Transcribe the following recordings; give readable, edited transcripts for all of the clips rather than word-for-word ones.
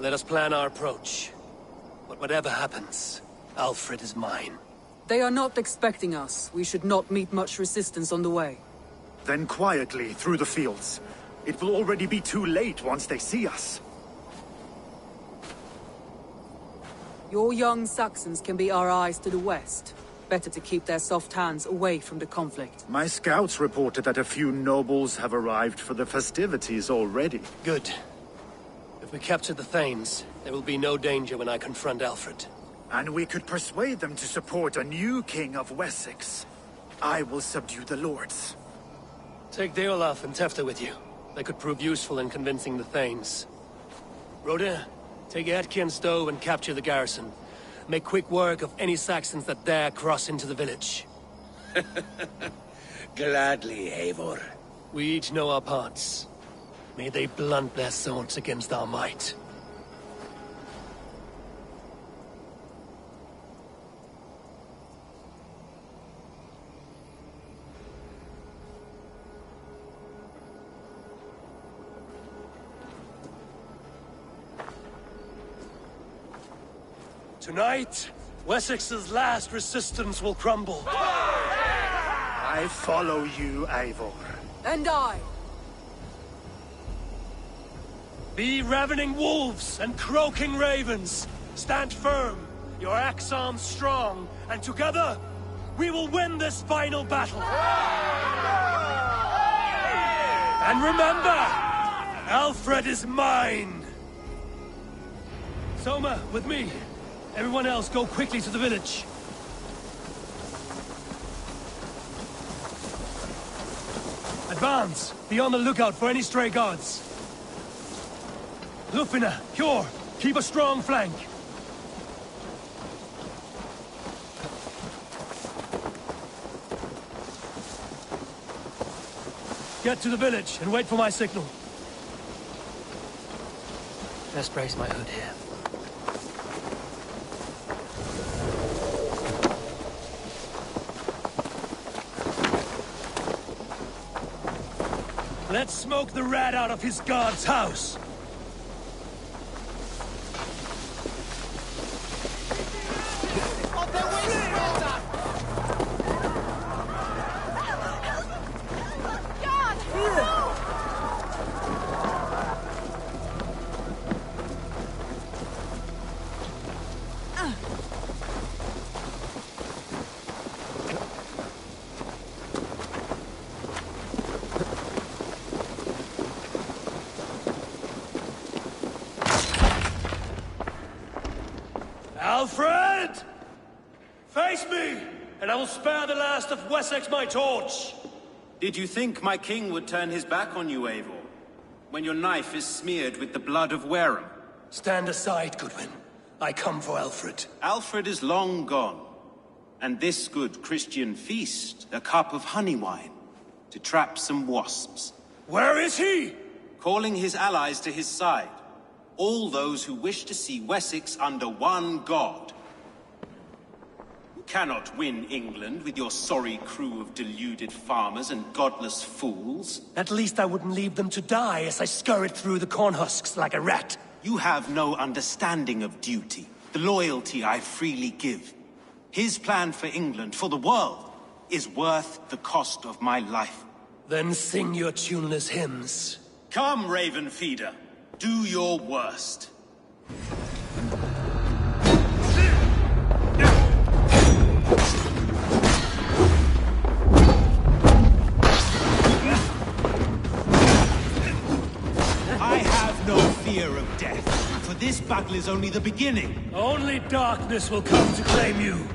Let us plan our approach. But whatever happens, Alfred is mine. They are not expecting us. We should not meet much resistance on the way. Then quietly through the fields. It will already be too late once they see us. Your young Saxons can be our eyes to the west. Better to keep their soft hands away from the conflict. My scouts reported that a few nobles have arrived for the festivities already. Good. If we capture the Thanes, there will be no danger when I confront Alfred. And we could persuade them to support a new king of Wessex. I will subdue the lords. Take Deolaf and Tefta with you. They could prove useful in convincing the Thanes. Rhoda, take Etki and Stove and capture the garrison. Make quick work of any Saxons that dare cross into the village. Gladly, Eivor. We each know our parts. May they blunt their swords against our might. Tonight, Wessex's last resistance will crumble. I follow you, Eivor. And I! Be ravening wolves and croaking ravens. Stand firm, your axe arms strong, and together, we will win this final battle. And remember, Alfred is mine. Soma, with me. Everyone else, go quickly to the village. Advance! Be on the lookout for any stray guards. Lufina, Hjor, keep a strong flank. Get to the village and wait for my signal. Best brace my hood here. Let's smoke the rat out of his god's house! Alfred! Face me, and I will spare the last of Wessex my torch! Did you think my king would turn his back on you, Eivor? When your knife is smeared with the blood of Wareham? Stand aside, Goodwin. I come for Alfred. Alfred is long gone. And this good Christian feast, a cup of honey wine, to trap some wasps. Where is he? Calling his allies to his side. All those who wish to see Wessex under one god. You cannot win England with your sorry crew of deluded farmers and godless fools. At least I wouldn't leave them to die as I scurried through the corn husks like a rat. You have no understanding of duty, the loyalty I freely give. His plan for England, for the world, is worth the cost of my life. Then sing your tuneless hymns. Come, Raven Feeder. Do your worst. I have no fear of death, for this battle is only the beginning. Only darkness will come to claim you.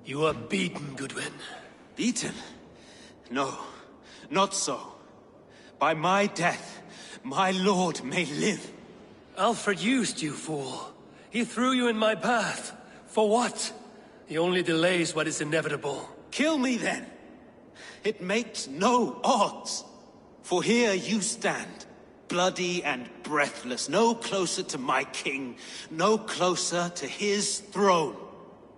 You are beaten, Goodwin. Beaten? No, not so. By my death, my lord may live. Alfred used you, fool. He threw you in my path. For what? He only delays what is inevitable. Kill me then. It makes no odds. For here you stand, bloody and breathless, no closer to my king, no closer to his throne.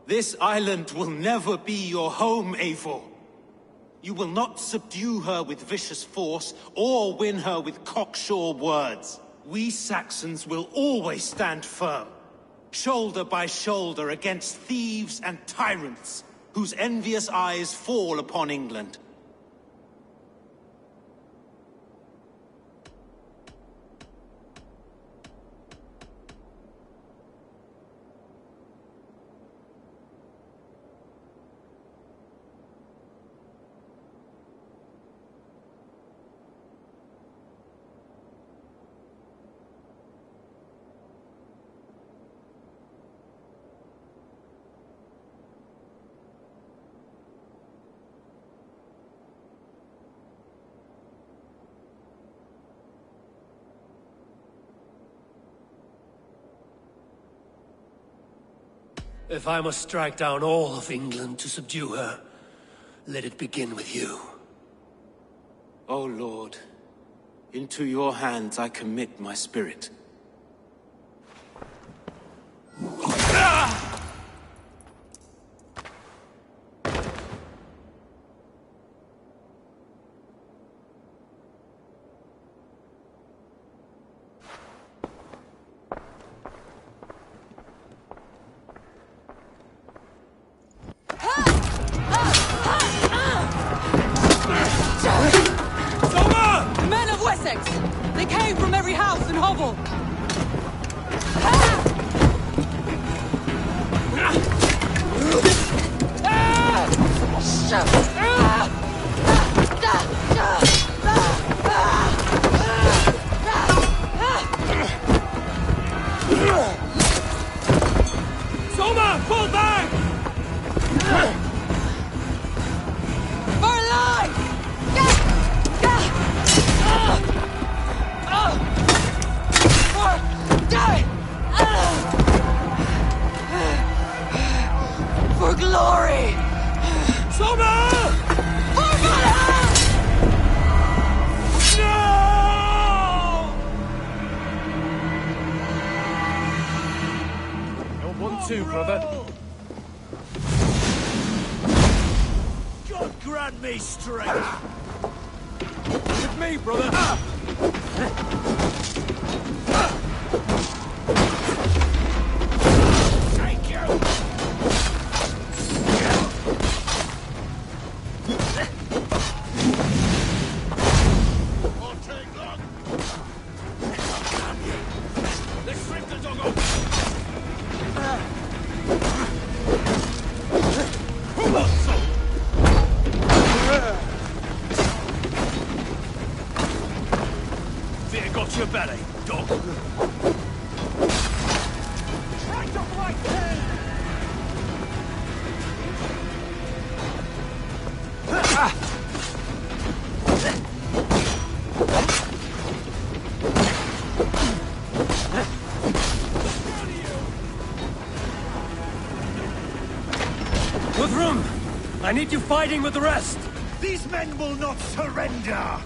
This island will never be your home, Eivor. You will not subdue her with vicious force, or win her with cocksure words. We Saxons will always stand firm, shoulder by shoulder against thieves and tyrants, whose envious eyes fall upon England. If I must strike down all of England to subdue her, let it begin with you. O Lord, into your hands I commit my spirit. Men of Wessex! They came from every house and hovel! Soma, pull back! For life! For glory! Soma! For Valhalla! No! You're 1-2, brother. God grant me strength! With me, brother. Thank you! Won't take long. Let's rip the dog off! Who wants some? Fear got your belly, dog. Right to right there! Guthrum, I need you fighting with the rest. These men will not surrender!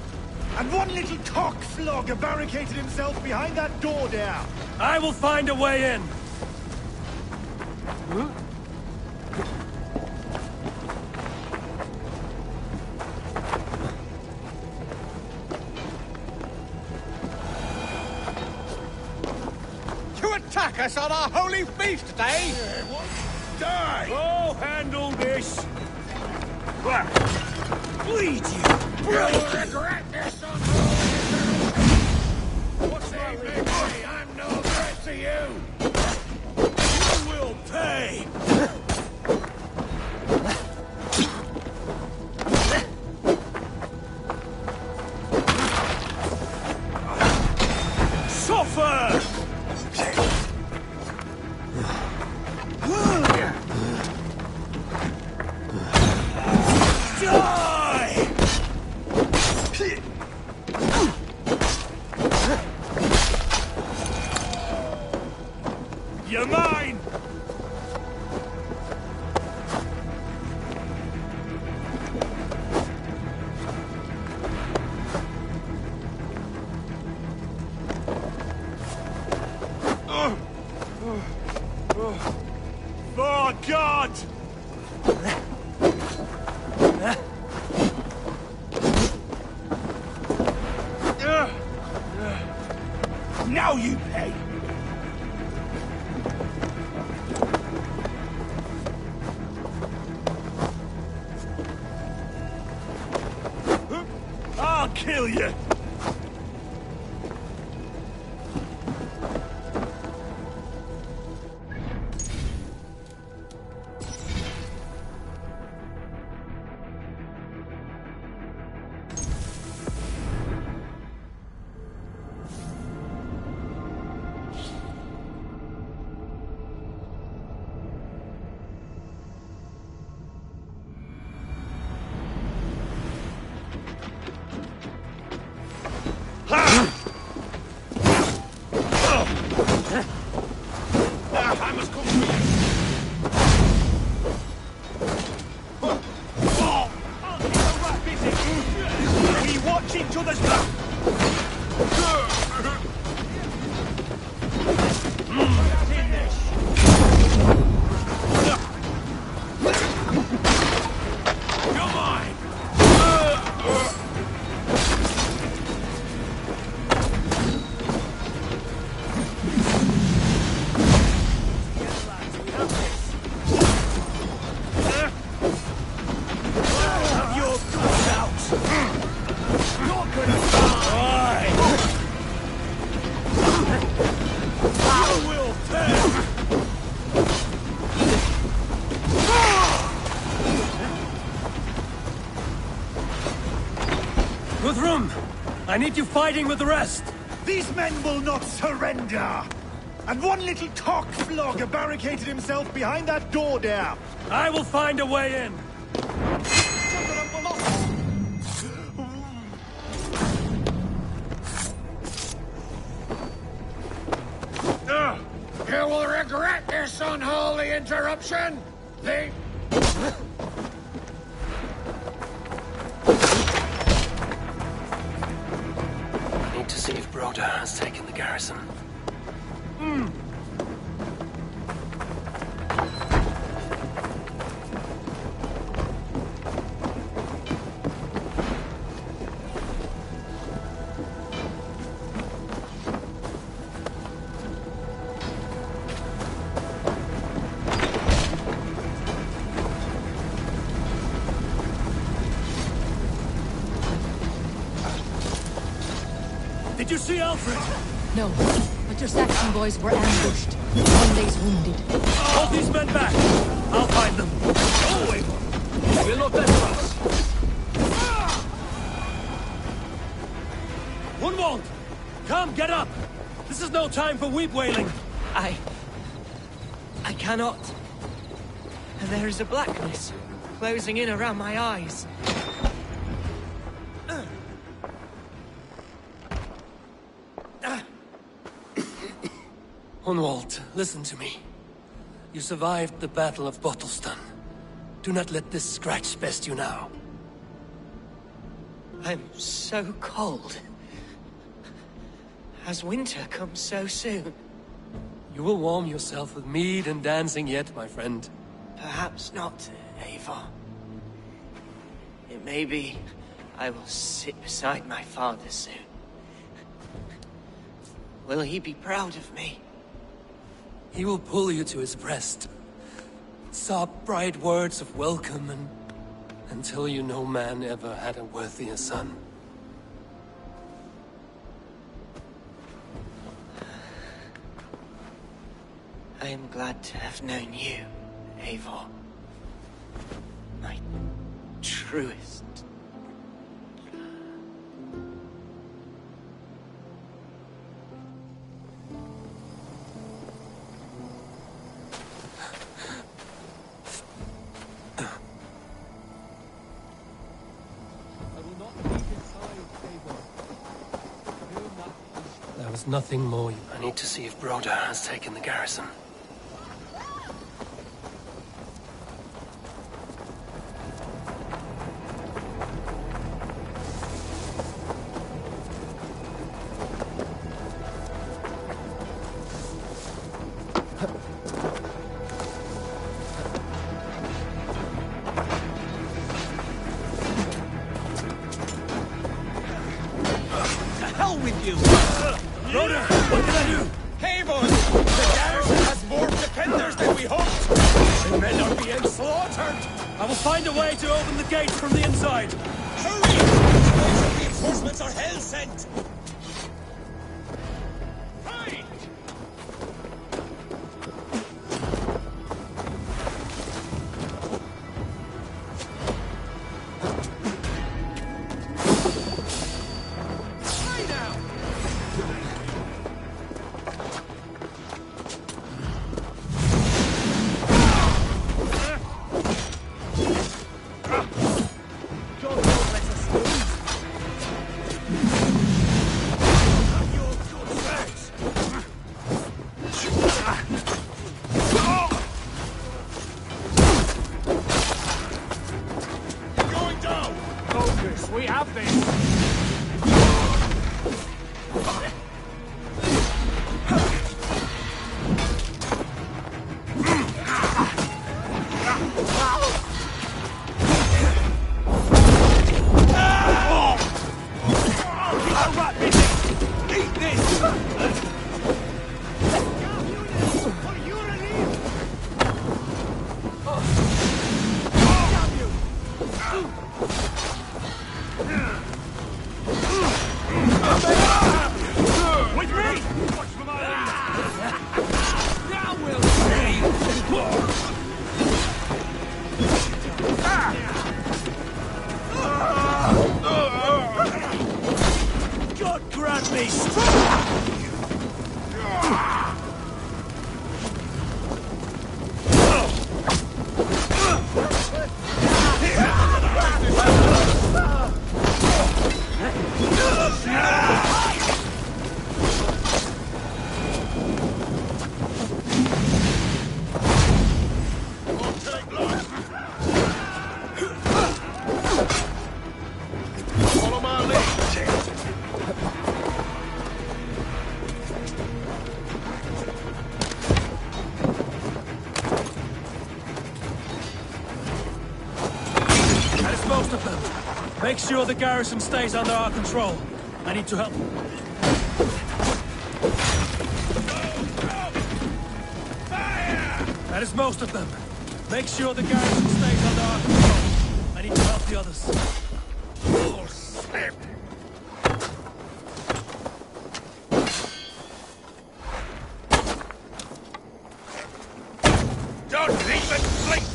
And one little cockflogger barricaded himself behind that door there! I will find a way in. To attack us on our holy feast day! Die! Oh, handle this. Bleed you. You'll regret this, son! What's wrong with me? I'm no threat to you! You will pay. Suffer! our god! Now you pay! I'll kill you! I need you fighting with the rest! These men will not surrender! And one little cock flogger barricaded himself behind that door there! I will find a way in! You will regret this unholy interruption! The... To see if Broda has taken the garrison. Did you see Alfred? No, but your Saxon boys were ambushed. One day's wounded. Hold these men back! I'll find them. Oh, Eivor! We'll not let us. Gunwald! Come, get up! This is no time for weep wailing. I cannot. There is a blackness closing in around my eyes. Gunwald, listen to me. You survived the Battle of Bottleston. Do not let this scratch best you now. I'm so cold. Has winter come so soon? You will warm yourself with mead and dancing yet, my friend. Perhaps not, Eivor. It may be I will sit beside my father soon. Will he be proud of me? He will pull you to his breast. Sob bright words of welcome and tell you no man ever had a worthier son. I am glad to have known you, Eivor. My truest. There was nothing more. I need to see if Broda has taken the garrison. we hoped! The men are being slaughtered! I will find a way to open the gates from the inside! Hurry! Reinforcements are hell sent! We have this! Most of them. Make sure the garrison stays under our control. I need to help. That is most of them. Make sure the garrison stays under our control. I need to help the others. Full slip! Don't even blink!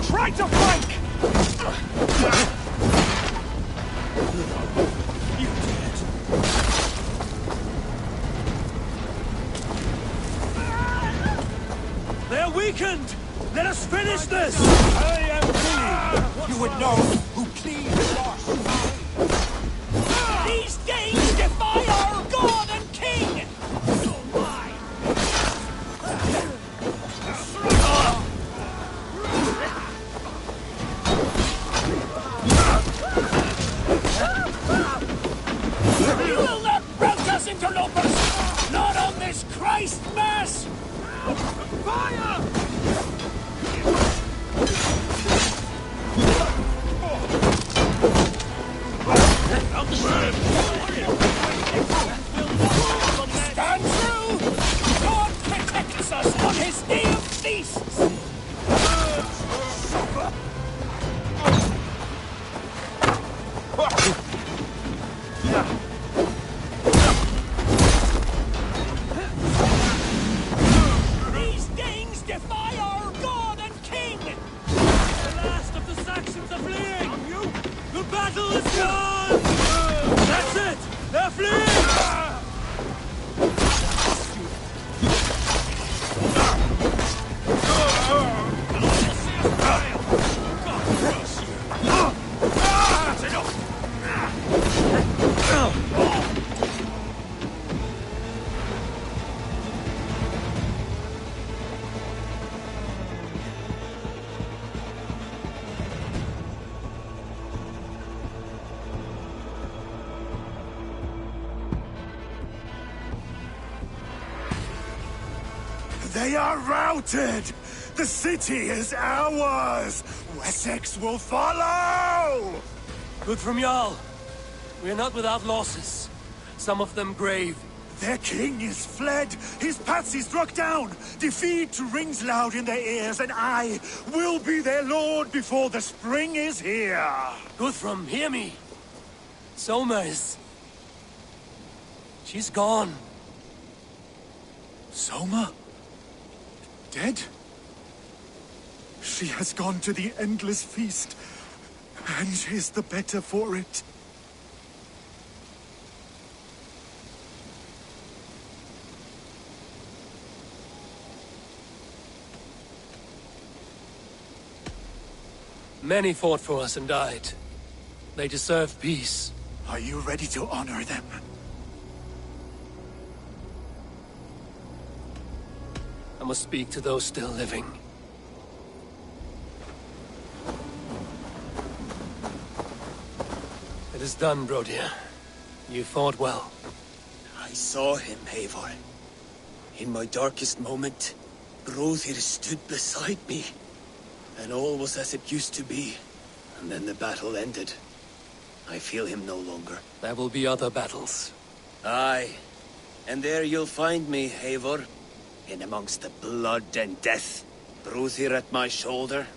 Try to flank! You did. They're weakened! Let us finish this! I am clean! You would know who cleaned lost. These Danes defy our god and king! You will not rout us, interlopers! Not on this Christ Mass! Fire! They are routed! The city is ours! Wessex will follow! Good from Jarl. We are not without losses. Some of them grave. Their king is fled! His patsy struck down! Defeat rings loud in their ears, and I will be their lord before the spring is here! Guthrum, hear me. Soma is... she's gone. Soma? Dead? She has gone to the endless feast, and is the better for it. Many fought for us and died. They deserve peace. Are you ready to honor them? I must speak to those still living. It is done, Brodir. You fought well. I saw him, Eivor. In my darkest moment, Brodir stood beside me. And all was as it used to be. And then the battle ended. I feel him no longer. There will be other battles. Aye. And there you'll find me, Eivor. In amongst the blood and death. Brodir at my shoulder.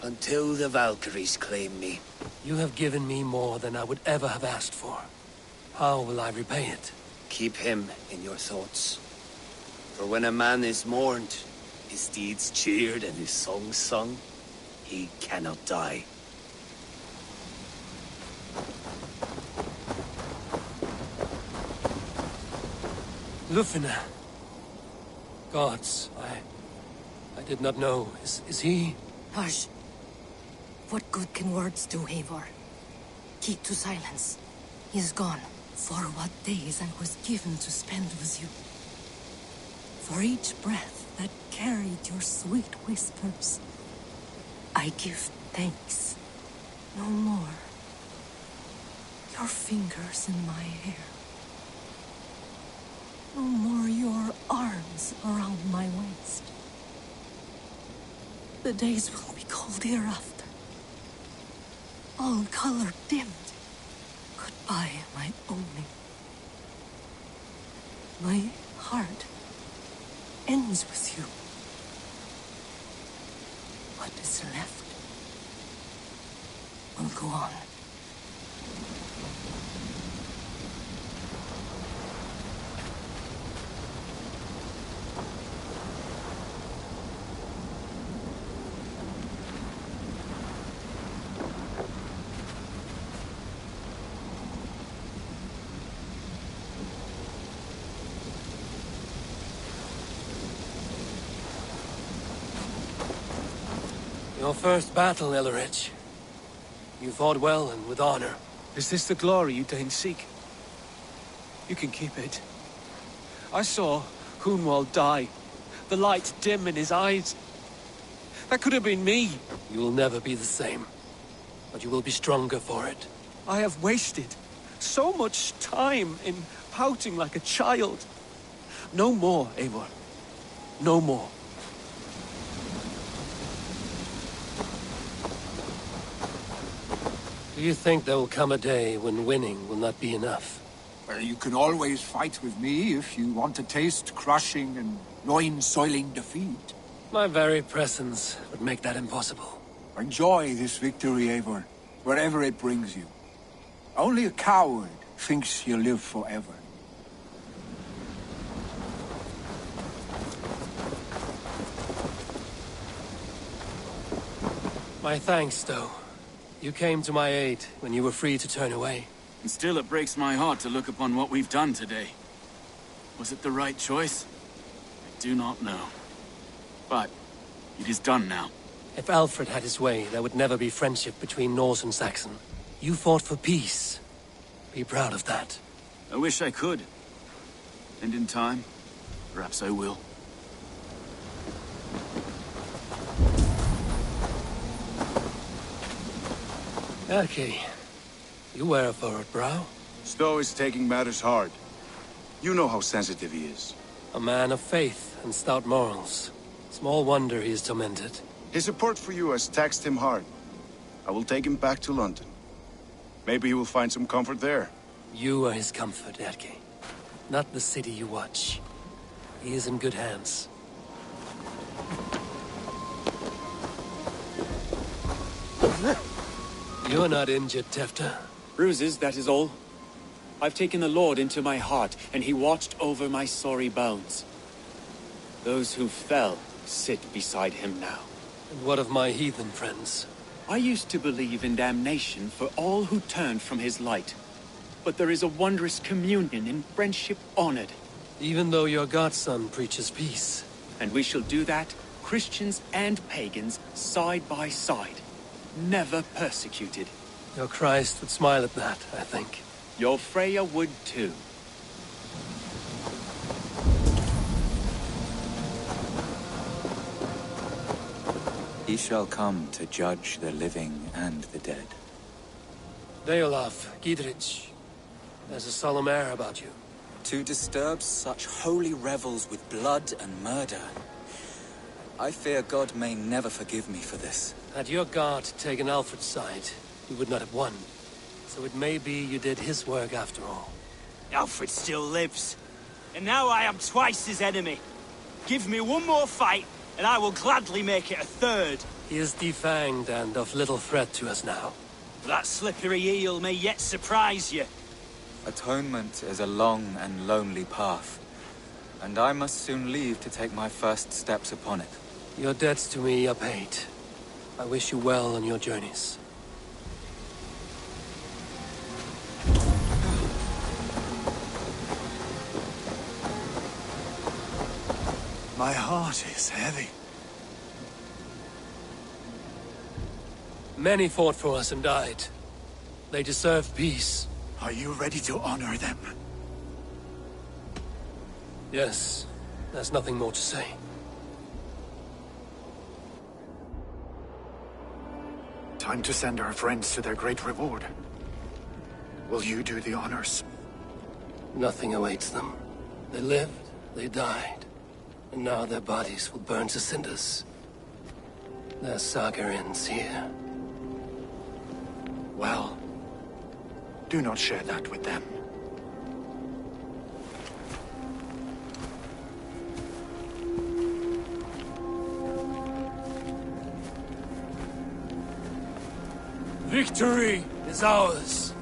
Until the Valkyries claim me. You have given me more than I would ever have asked for. How will I repay it? Keep him in your thoughts. For when a man is mourned, his deeds cheered and his songs sung, he cannot die. Lufina. Gods, I did not know. Is he... Hush. What good can words do, Eivor? Keep to silence. He is gone. For what days I was given to spend with you. For each breath that carried your sweet whispers, I give thanks. No more. Your fingers in my hair. No more your arms around my waist. The days will be cold hereafter. All color dimmed. Goodbye, my only. My heart ends with you. What is left will go on. Your first battle, Ellerich. You fought well and with honor. Is this the glory you deign seek? You can keep it. I saw Hunwald die. The light dim in his eyes. That could have been me. You will never be the same. But you will be stronger for it. I have wasted so much time in pouting like a child. No more, Eivor. No more. Do you think there will come a day when winning will not be enough? Well, you can always fight with me if you want to taste crushing and loin-soiling defeat. My very presence would make that impossible. Enjoy this victory, Eivor, wherever it brings you. Only a coward thinks he'll live forever. My thanks, though. You came to my aid when you were free to turn away. And still it breaks my heart to look upon what we've done today. Was it the right choice? I do not know. But it is done now. If Alfred had his way, there would never be friendship between Norse and Saxon. You fought for peace. Be proud of that. I wish I could. And in time, perhaps I will. Okay. You wear a furrowed brow. Stowe is taking matters hard. You know how sensitive he is. A man of faith and stout morals. Small wonder he is tormented. His support for you has taxed him hard. I will take him back to London. Maybe he will find some comfort there. You are his comfort, Erke. Not the city you watch. He is in good hands. You're not injured, Tefta. Bruises, that is all. I've taken the Lord into my heart, and he watched over my sorry bones. Those who fell sit beside him now. And what of my heathen friends? I used to believe in damnation for all who turned from his light. But there is a wondrous communion in friendship honored. Even though your godson preaches peace. And we shall do that, Christians and pagans, side by side. Never persecuted. Your Christ would smile at that, I think. Your Freya would too. He shall come to judge the living and the dead. Deolaf, Gidrich, there's a solemn air about you. To disturb such holy revels with blood and murder. I fear God may never forgive me for this. Had your God taken Alfred's side, you would not have won. So it may be you did his work after all. Alfred still lives. And now I am twice his enemy. Give me one more fight, and I will gladly make it a third. He is defanged and of little threat to us now. That slippery eel may yet surprise you. Atonement is a long and lonely path, and I must soon leave to take my first steps upon it. Your debts to me are paid. I wish you well on your journeys. My heart is heavy. Many fought for us and died. They deserve peace. Are you ready to honor them? Yes, there's nothing more to say. Time to send our friends to their great reward. Will you do the honors? Nothing awaits them. They lived, they died, and now their bodies will burn to cinders. Their saga ends here. Well, do not share that with them. Victory is ours.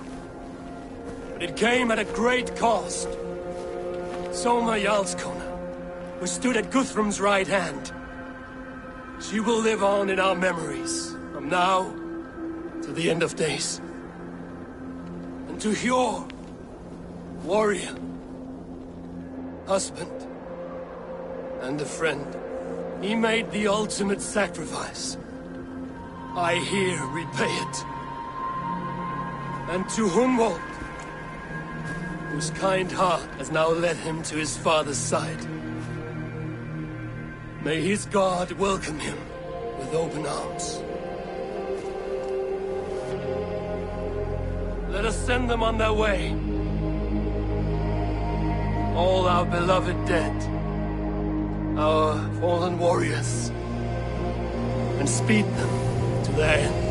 But it came at a great cost. Soma Jarlskona, who stood at Guthrum's right hand. She will live on in our memories, from now to the end of days. And to Hjor, warrior, husband, and a friend. He made the ultimate sacrifice. I here repay it. And to Hunwald, whose kind heart has now led him to his father's side. May his God welcome him with open arms. Let us send them on their way. All our beloved dead, our fallen warriors, and speed them to their end.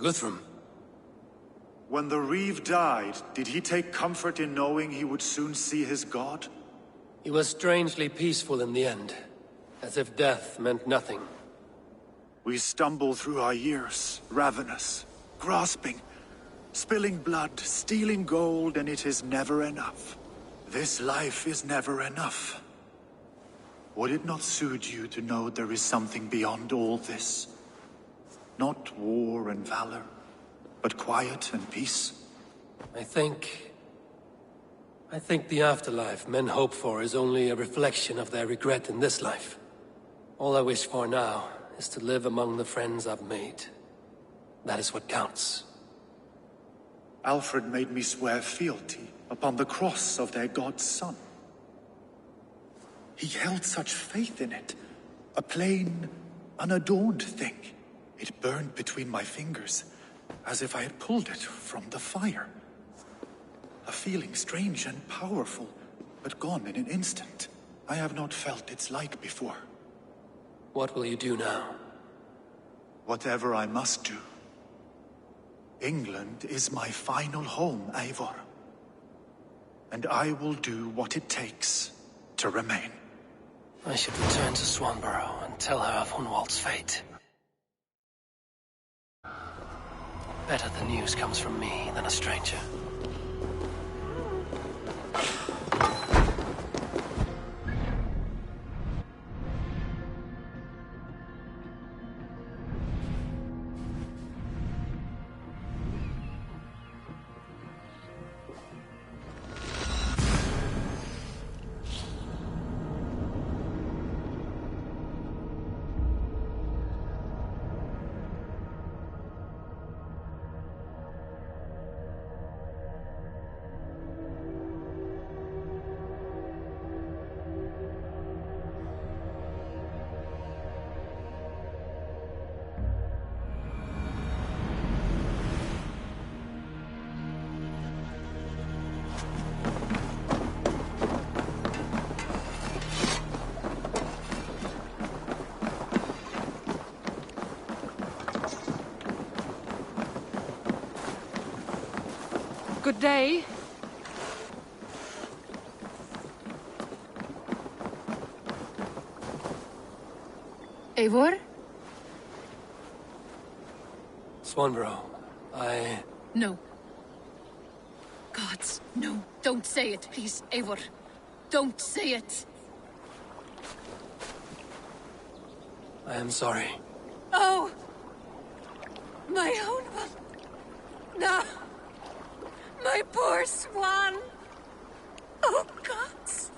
Guthrum. When the Reeve died, did he take comfort in knowing he would soon see his god? He was strangely peaceful in the end, as if death meant nothing. We stumble through our years, ravenous, grasping, spilling blood, stealing gold, and it is never enough. This life is never enough. Would it not soothe you to know there is something beyond all this? Not war and valor, but quiet and peace? I think the afterlife men hope for is only a reflection of their regret in this life. All I wish for now is to live among the friends I've made. That is what counts. Alfred made me swear fealty upon the cross of their god's son. He held such faith in it, a plain, unadorned thing. It burned between my fingers, as if I had pulled it from the fire. A feeling strange and powerful, but gone in an instant. I have not felt its like before. What will you do now? Whatever I must do. England is my final home, Eivor. And I will do what it takes to remain. I should return to Swanborough and tell her of Hunwald's fate. Better the news comes from me than a stranger. Good day. Eivor? Swanborough, No. Gods, no. Don't say it, please, Eivor. Don't say it. I am sorry. Oh! My own one. No! My poor swan! Oh, gods!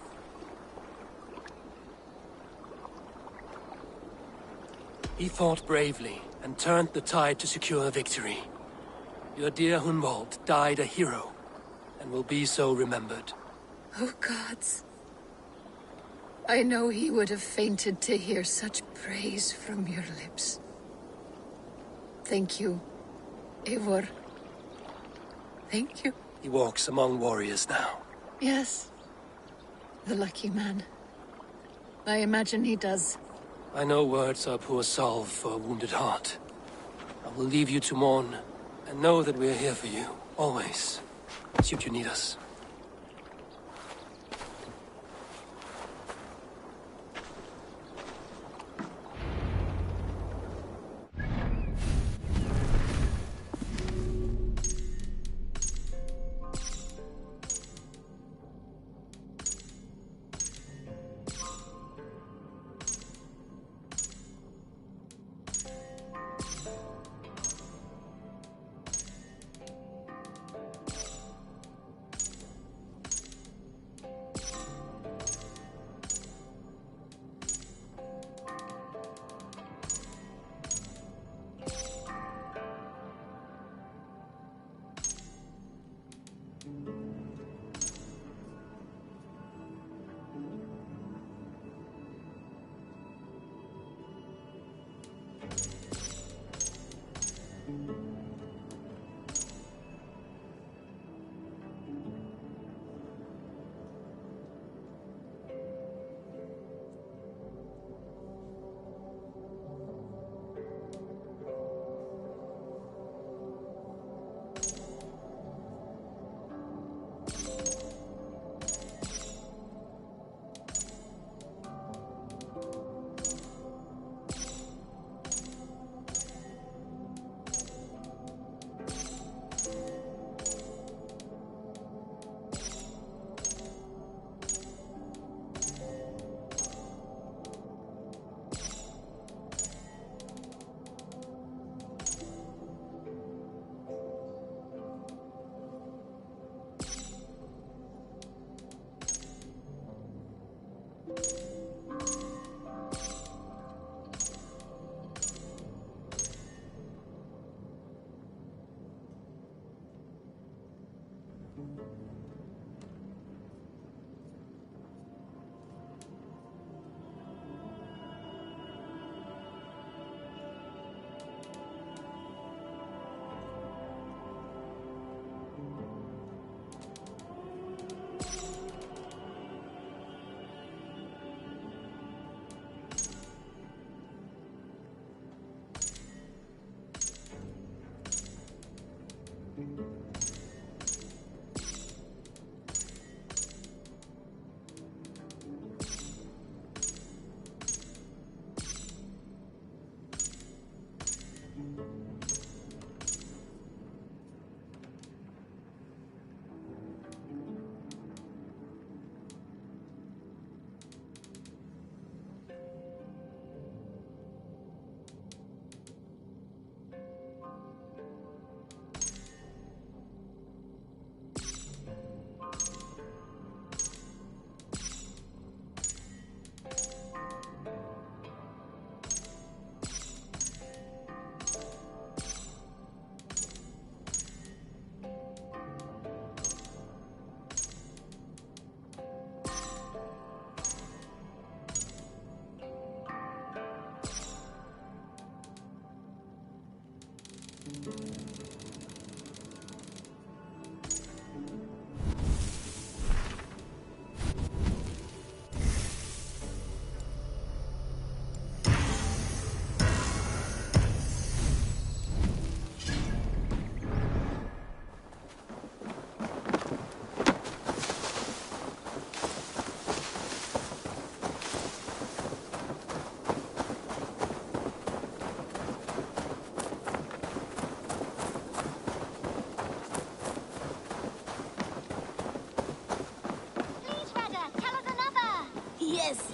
He fought bravely and turned the tide to secure victory. Your dear Hunwald died a hero, and will be so remembered. Oh, gods. I know he would have fainted to hear such praise from your lips. Thank you, Eivor. Thank you. He walks among warriors now. Yes. The lucky man. I imagine he does. I know words are poor salve for a wounded heart. I will leave you to mourn, and know that we are here for you, always, should you need us.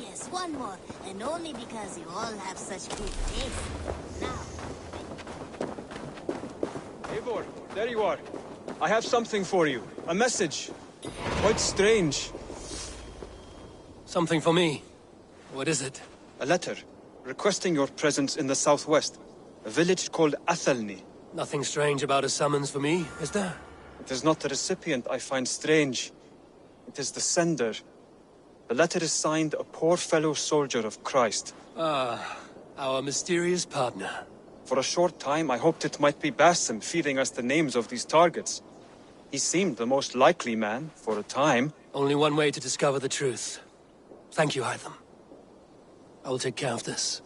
Yes, one more. And only because you all have such good taste. Now... Eivor, there you are. I have something for you. A message. Quite strange. Something for me. What is it? A letter, requesting your presence in the southwest. A village called Athelney. Nothing strange about a summons for me, is there? It is not the recipient I find strange. It is the sender. The letter is signed a poor fellow soldier of Christ. Ah, our mysterious partner. For a short time, I hoped it might be Basim feeding us the names of these targets. He seemed the most likely man, for a time. Only one way to discover the truth. Thank you, Hytham. I will take care of this.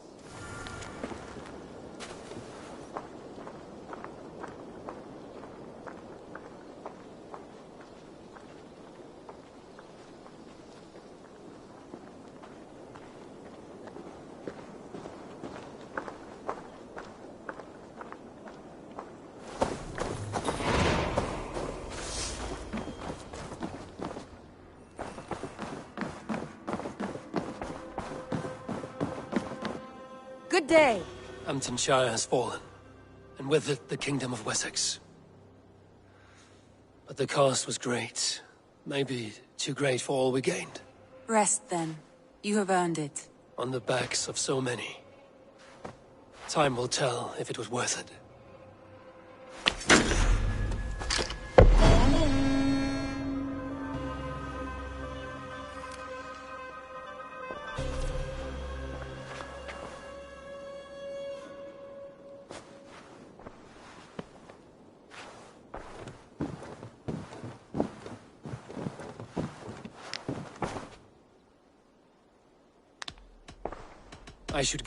Good day. Hamptonshire has fallen, and with it the Kingdom of Wessex. But the cost was great. Maybe too great for all we gained. Rest then. You have earned it. On the backs of so many. Time will tell if it was worth it. I should...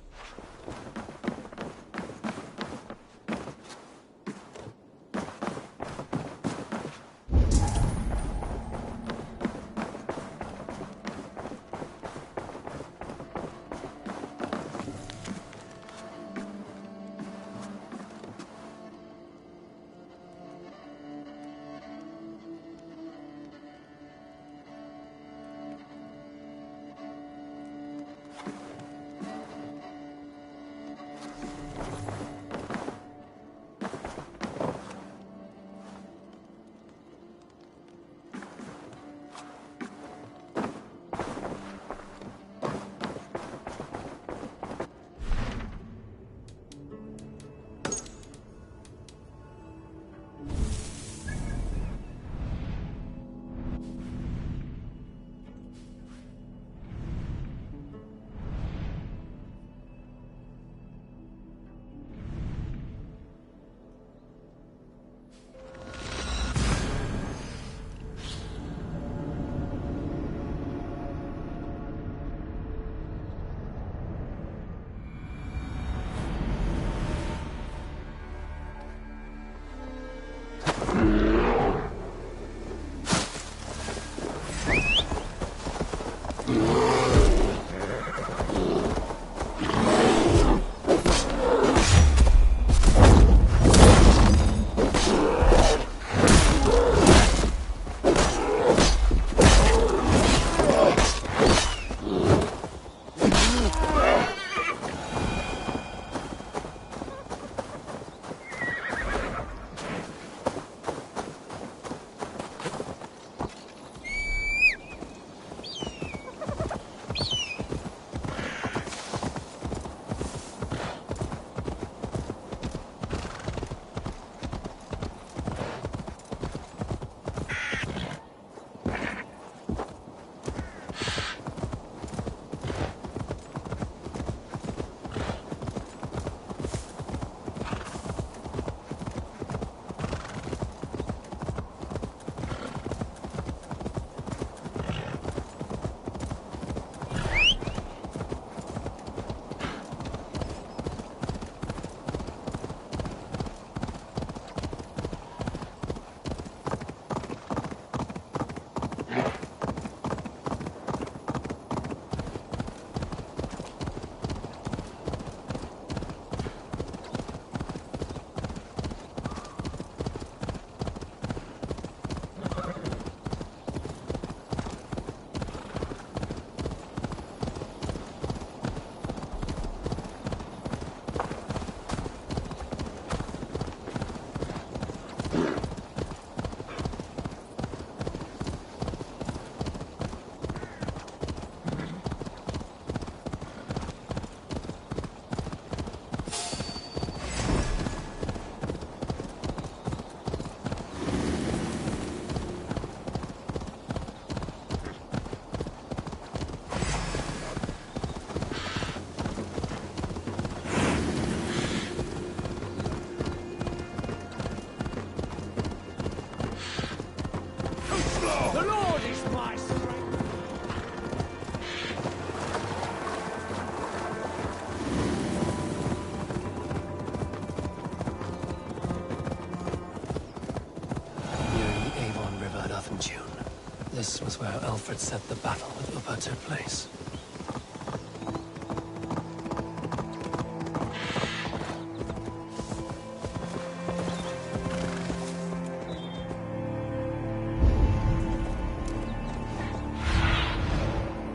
Alfred said the battle with Uppa took place.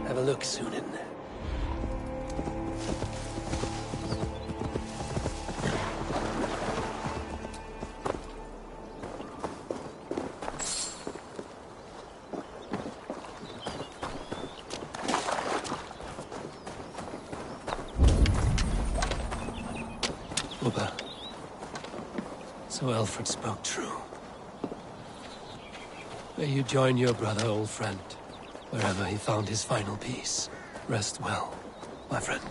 Have a look, Sunan. Uppa. So Alfred spoke true. May you join your brother, old friend, wherever he found his final peace. Rest well, my friend.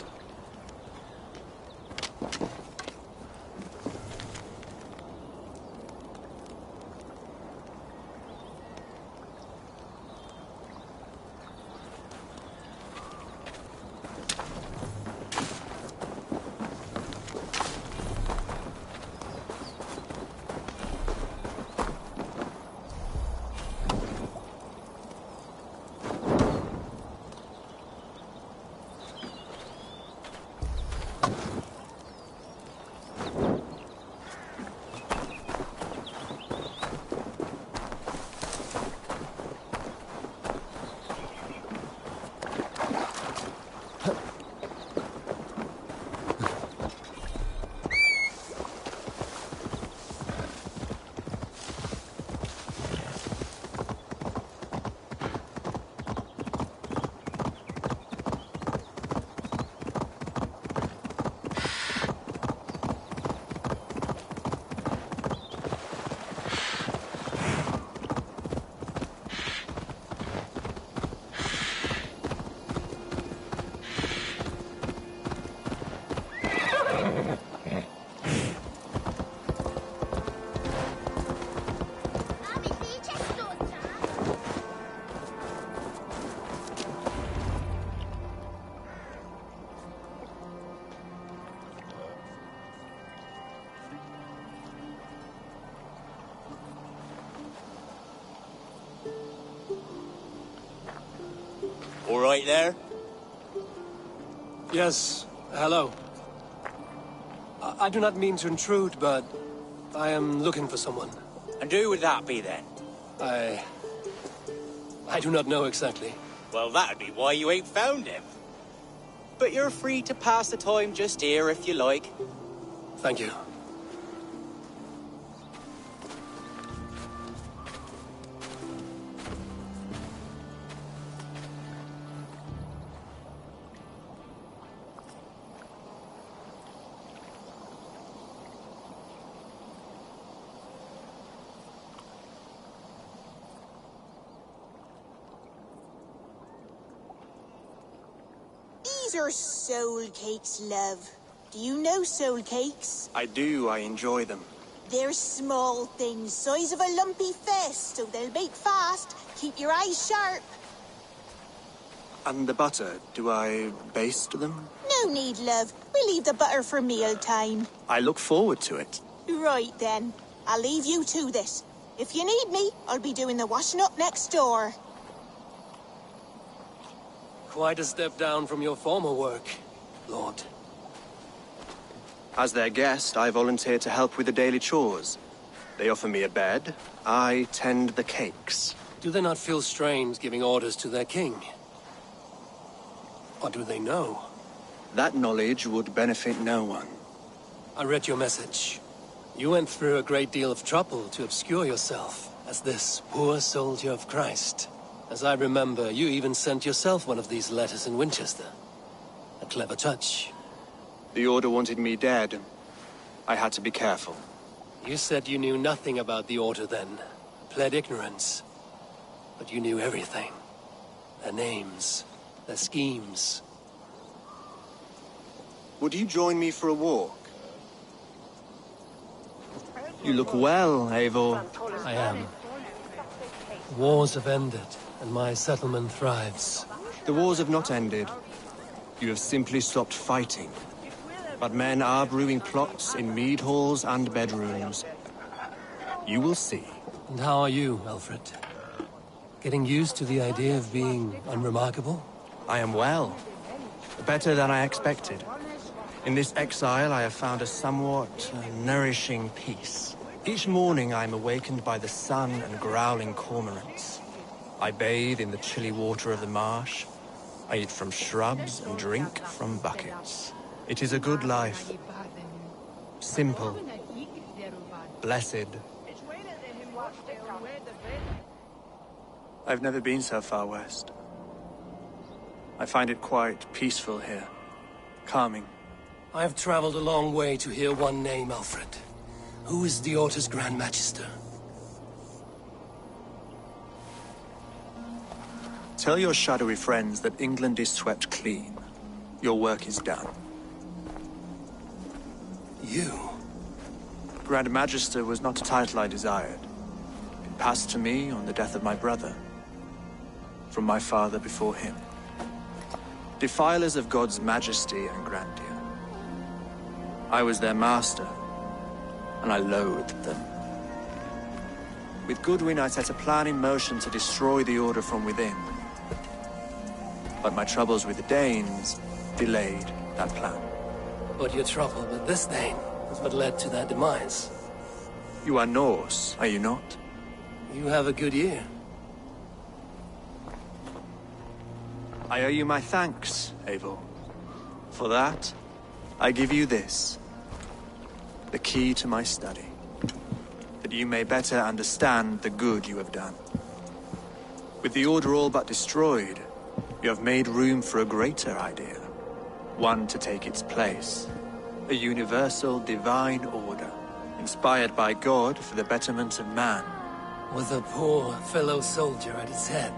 All right there? Yes, hello. I do not mean to intrude, but I am looking for someone. And who would that be then? I do not know exactly. Well, that'd be why you ain't found him. But you're free to pass the time just here if you like. Thank you. These are soul cakes, love. Do you know soul cakes? I do. I enjoy them. They're small things, size of a lumpy fist, so they'll bake fast. Keep your eyes sharp. And the butter, do I baste them? No need, love. We'll leave the butter for mealtime. I look forward to it. Right then. I'll leave you to this. If you need me, I'll be doing the washing up next door. Quite a step down from your former work, Lord. As their guest, I volunteer to help with the daily chores. They offer me a bed. I tend the cakes. Do they not feel strange giving orders to their king? Or do they know? That knowledge would benefit no one. I read your message. You went through a great deal of trouble to obscure yourself as this poor soldier of Christ. As I remember, you even sent yourself one of these letters in Winchester. A clever touch. The Order wanted me dead. I had to be careful. You said you knew nothing about the Order then. Pled ignorance. But you knew everything. Their names, their schemes. Would you join me for a walk? You look well, Eivor. I am. Wars have ended, and my settlement thrives. The wars have not ended. You have simply stopped fighting. But men are brewing plots in mead halls and bedrooms. You will see. And how are you, Alfred? Getting used to the idea of being unremarkable? I am well. Better than I expected. In this exile, I have found a somewhat nourishing peace. Each morning, I am awakened by the sun and growling cormorants. I bathe in the chilly water of the marsh. I eat from shrubs and drink from buckets. It is a good life. Simple. Blessed. I've never been so far west. I find it quite peaceful here. Calming. I have traveled a long way to hear one name, Alfred. Who is the Orta's Grand Magister? Tell your shadowy friends that England is swept clean. Your work is done. You? Grand Magister was not a title I desired. It passed to me on the death of my brother. From my father before him. Defilers of God's majesty and grandeur. I was their master, and I loathed them. With Goodwin, I set a plan in motion to destroy the Order from within. But my troubles with the Danes delayed that plan. But your trouble with this Dane is what led to that demise. You are Norse, are you not? You have a good ear. I owe you my thanks, Eivor. For that, I give you this. The key to my study. That you may better understand the good you have done. With the Order all but destroyed, you have made room for a greater idea. One to take its place. A universal divine order, inspired by God for the betterment of man. With a poor fellow soldier at its head.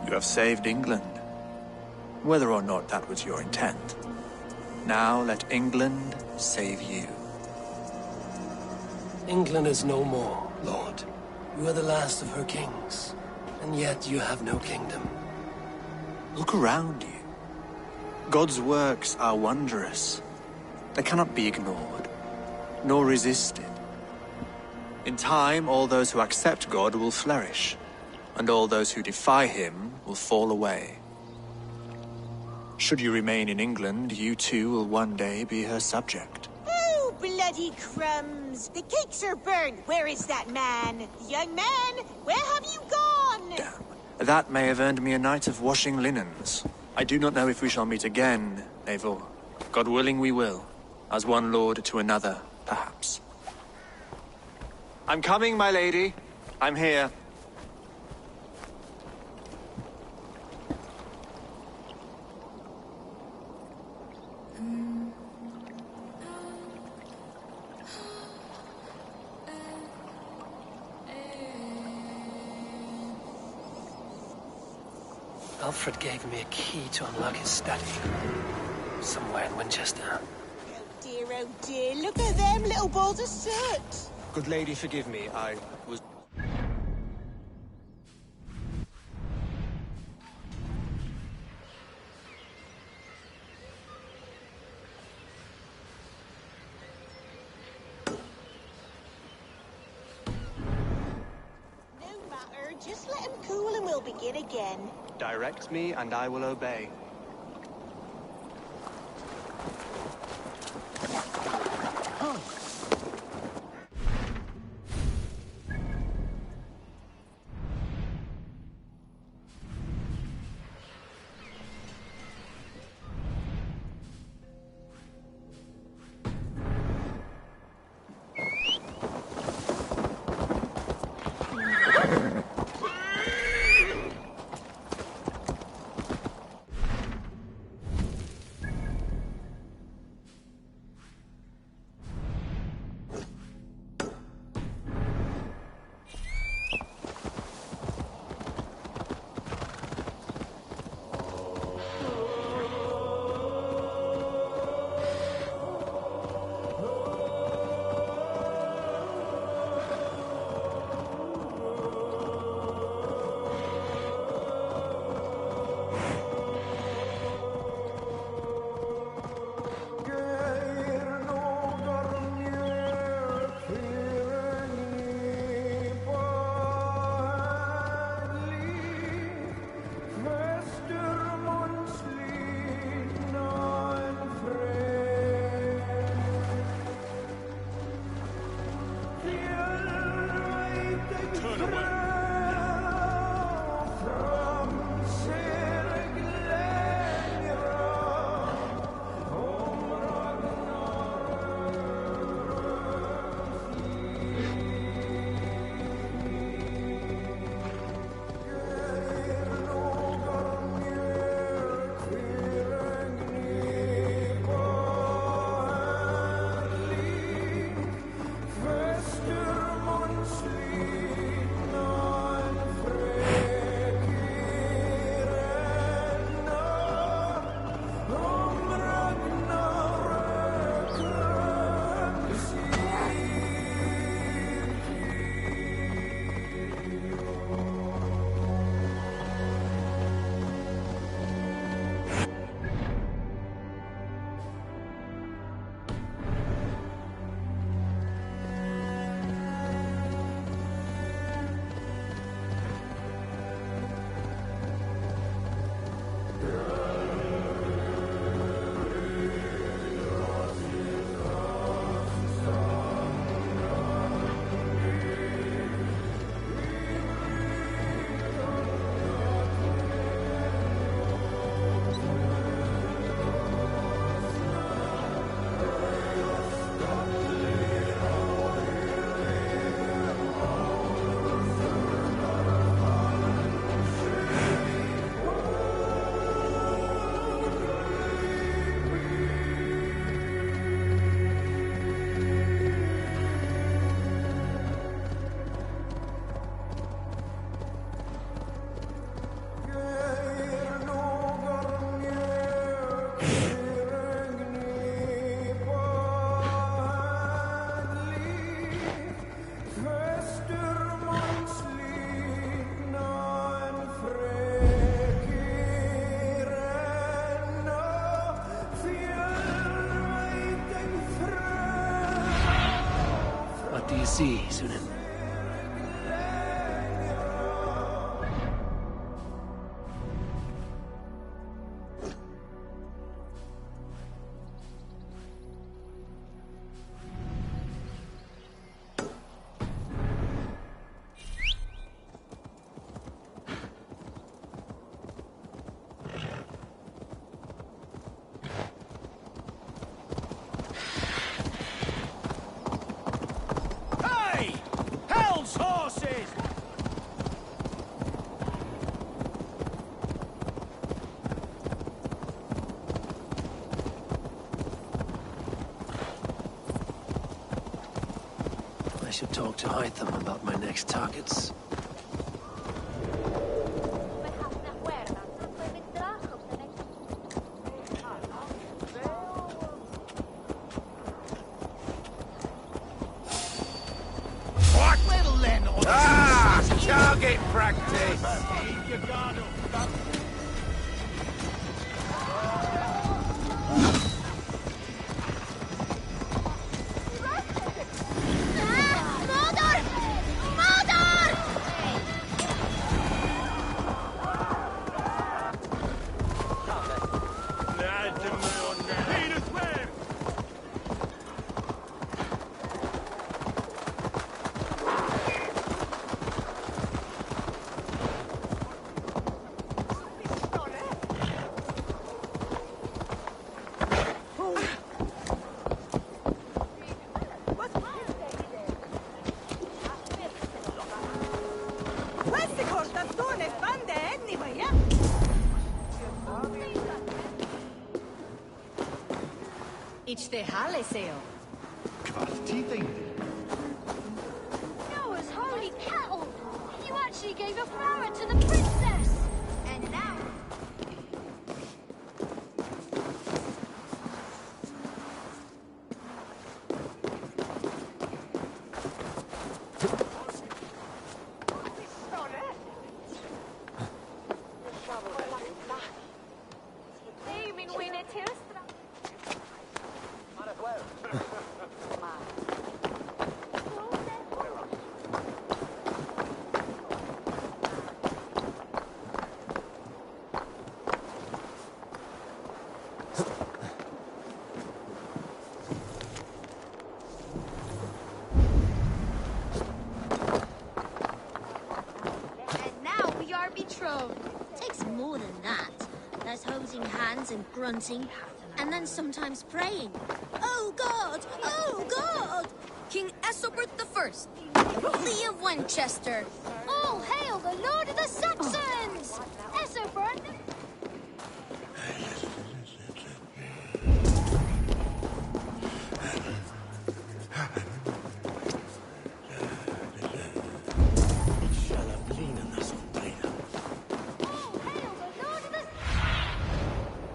You have saved England, whether or not that was your intent. Now let England save you. England is no more, Lord. You are the last of her kings, and yet you have no kingdom. Look around you. God's works are wondrous. They cannot be ignored, nor resisted. In time, all those who accept God will flourish, and all those who defy him will fall away. Should you remain in England, you too will one day be her subject. Oh, bloody crumbs! The cakes are burned! Where is that man? Young man, where have you gone? Damn. That may have earned me a night of washing linens. I do not know if we shall meet again, Eivor. God willing we will. As one lord to another, perhaps. I'm coming, my lady. I'm here. Alfred gave me a key to unlock his study. Somewhere in Winchester. Oh dear, look at them little balls of soot! Good lady, forgive me. I was... No matter, just let him cool and we'll begin again. Direct me and I will obey. sea, Sunan. I should talk to Hytham about my next targets. Target practice! It's the Halle sale. Noah's holy cattle! You actually gave a flower to the princess! And now... Takes more than that. There's holding hands and grunting, and then sometimes praying. Oh God! Oh God! King Ethelbert I, Lee of Winchester. All hail the Lord of the Saxons! Ethelbert!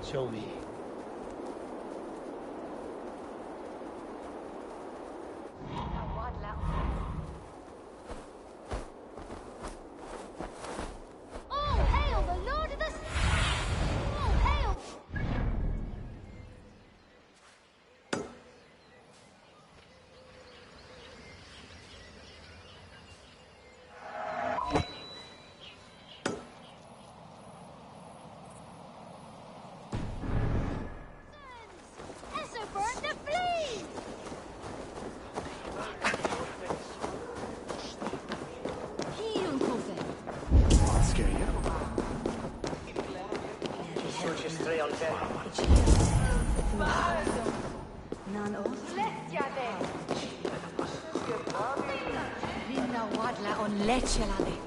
Show me. All hail the Lord of the... All hail... Ethelbert the Flea! Vinna wadla on lechelade.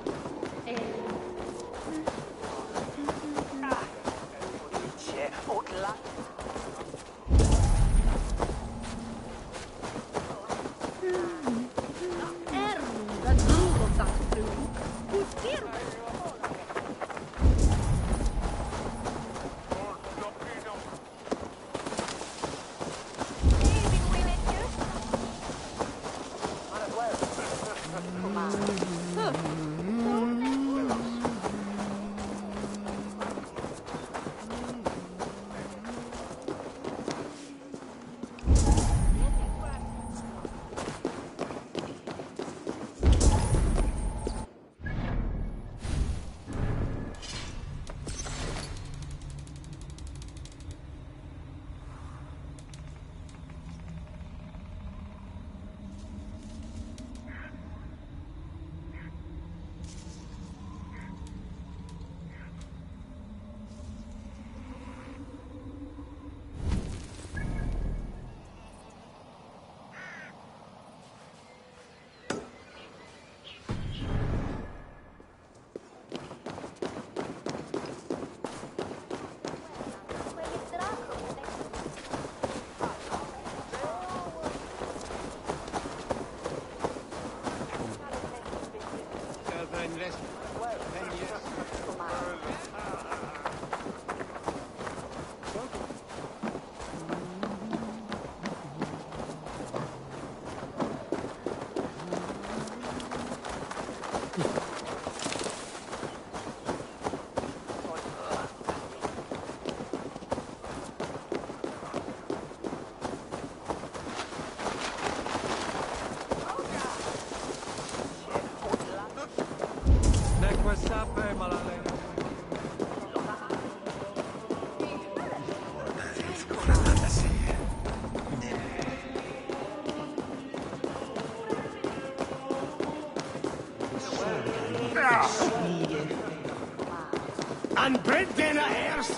and bread dinner heirs.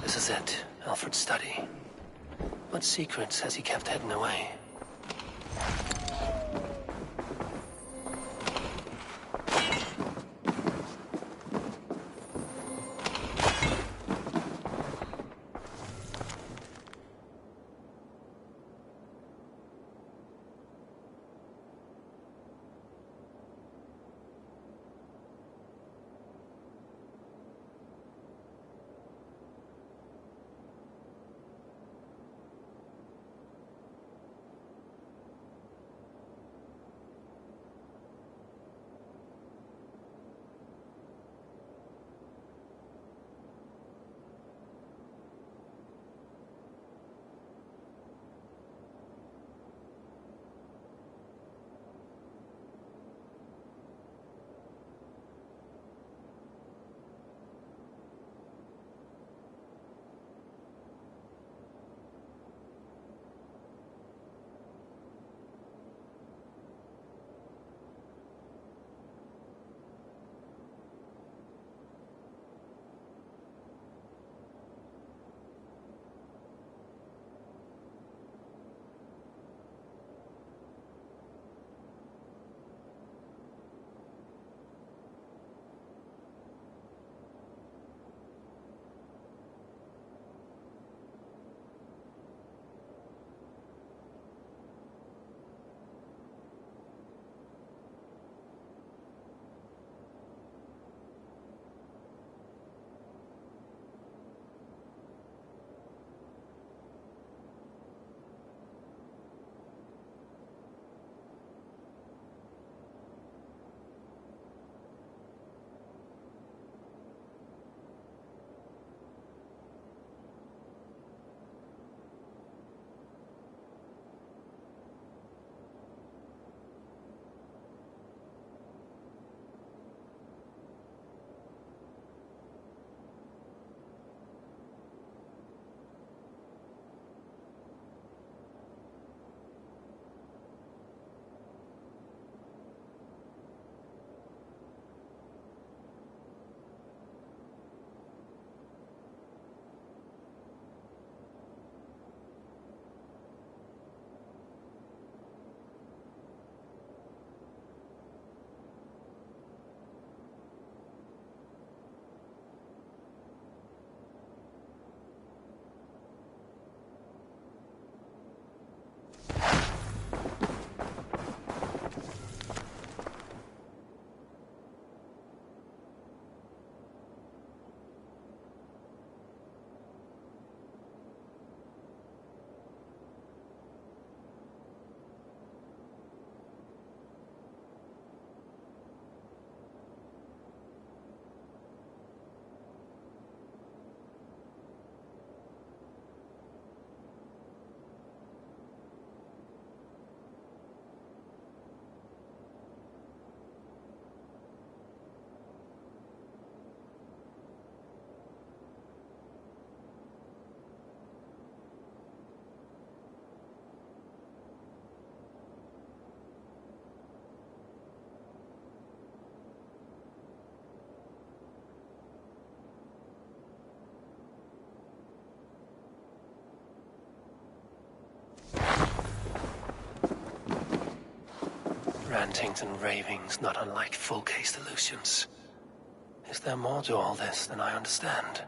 This is it, Alfred's study. What secrets has he kept hidden away? Rantings and ravings not unlike full-cased illusions. Is there more to all this than I understand?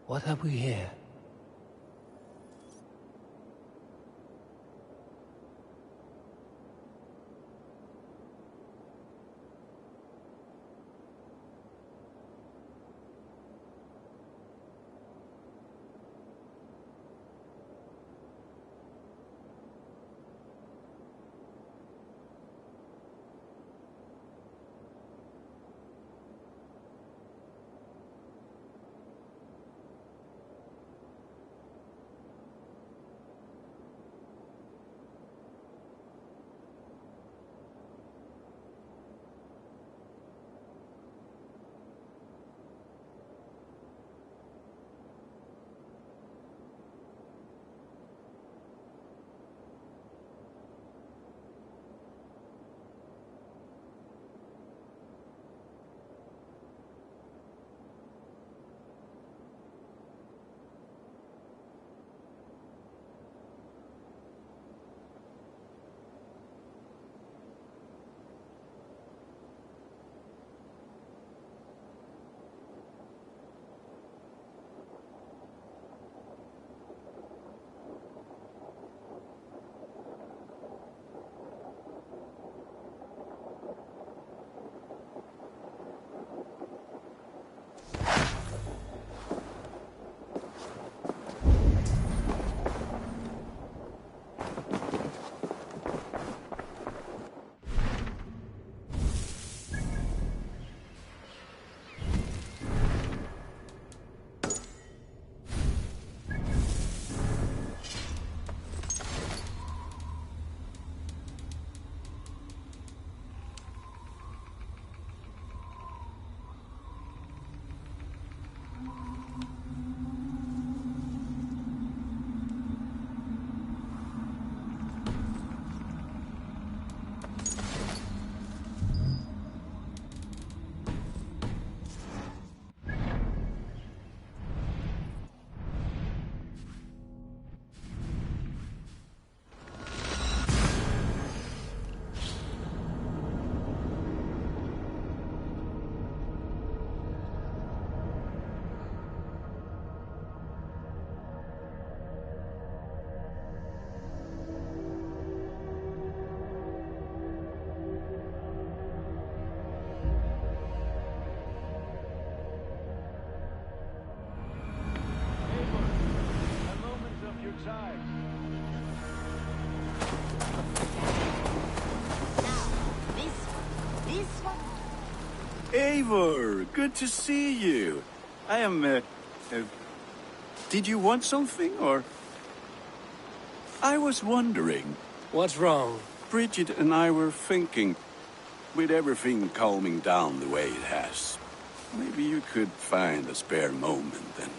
What have we here? Eivor, good to see you. I am, did you want something, or? I was wondering. What's wrong? Bridget and I were thinking, with everything calming down the way it has, maybe you could find a spare moment and...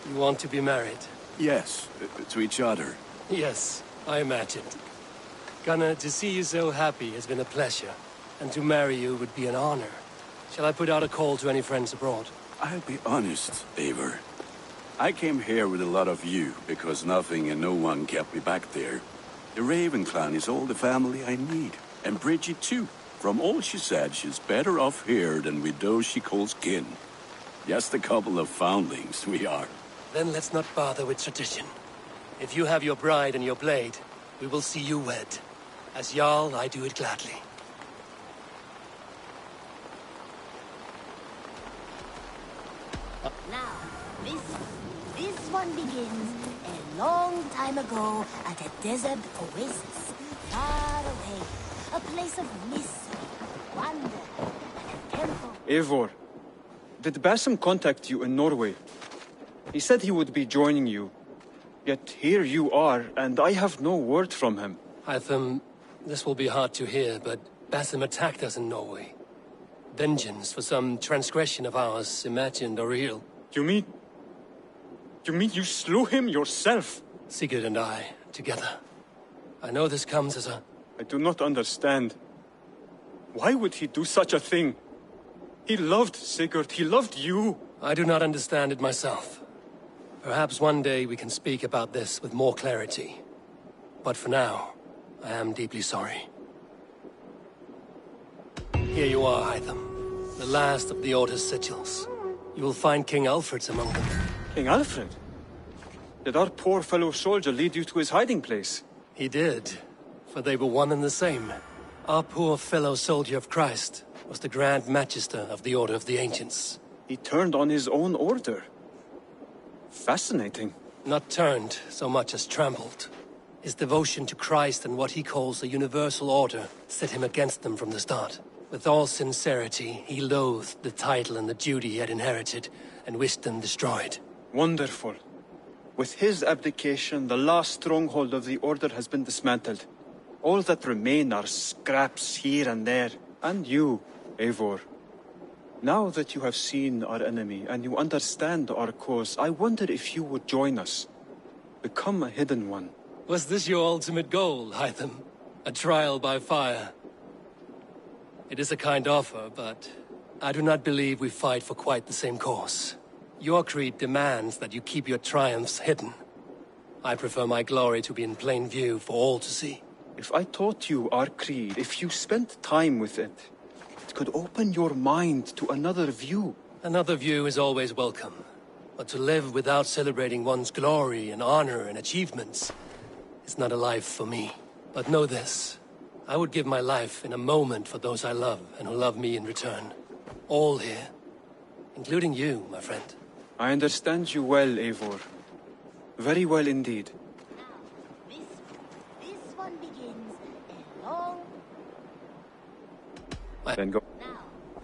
You want to be married? Yes, to each other. Yes, I imagined. Gunnar, to see you so happy has been a pleasure, and to marry you would be an honor. Shall I put out a call to any friends abroad? I'll be honest, Eivor. I came here with a lot of you, because nothing and no one kept me back there. The Raven clan is all the family I need, and Bridget too. From all she said, she's better off here than with those she calls kin. Just a couple of foundlings, we are. Then let's not bother with tradition. If you have your bride and your blade, we will see you wed. As Jarl, I do it gladly. Now, this one begins a long time ago at a desert oasis, far away. A place of mystery, wonder, and a temple. Eivor, did Basim contact you in Norway? He said he would be joining you. Yet here you are, and I have no word from him. Hytham, this will be hard to hear, but Basim attacked us in Norway. Vengeance for some transgression of ours, imagined or real. You mean you slew him yourself? Sigurd and I, together. I know this comes as a... I do not understand. Why would he do such a thing? He loved Sigurd, he loved you. I do not understand it myself. Perhaps one day we can speak about this with more clarity. But for now, I am deeply sorry. Here you are, Hytham. The last of the Order's sigils. You will find King Alfred's among them. King Alfred? Did our poor fellow soldier lead you to his hiding place? He did, for they were one and the same. Our poor fellow soldier of Christ was the Grand Magister of the Order of the Ancients. He turned on his own order. Fascinating. Not turned so much as trampled. His devotion to Christ and what he calls a universal order set him against them from the start. With all sincerity, he loathed the title and the duty he had inherited, and wished them destroyed. Wonderful. With his abdication, the last stronghold of the Order has been dismantled. All that remain are scraps here and there. And you, Eivor. Now that you have seen our enemy and you understand our cause, I wonder if you would join us. Become a hidden one. Was this your ultimate goal, Hytham? A trial by fire? It is a kind offer, but I do not believe we fight for quite the same cause. Your creed demands that you keep your triumphs hidden. I prefer my glory to be in plain view for all to see. If I taught you our creed, if you spent time with it, it could open your mind to another view. Another view is always welcome. But to live without celebrating one's glory and honor and achievements is not a life for me. But know this. I would give my life in a moment for those I love and who love me in return. All here. Including you, my friend. I understand you well, Eivor. Very well indeed. This one begins a long... Then go. Now,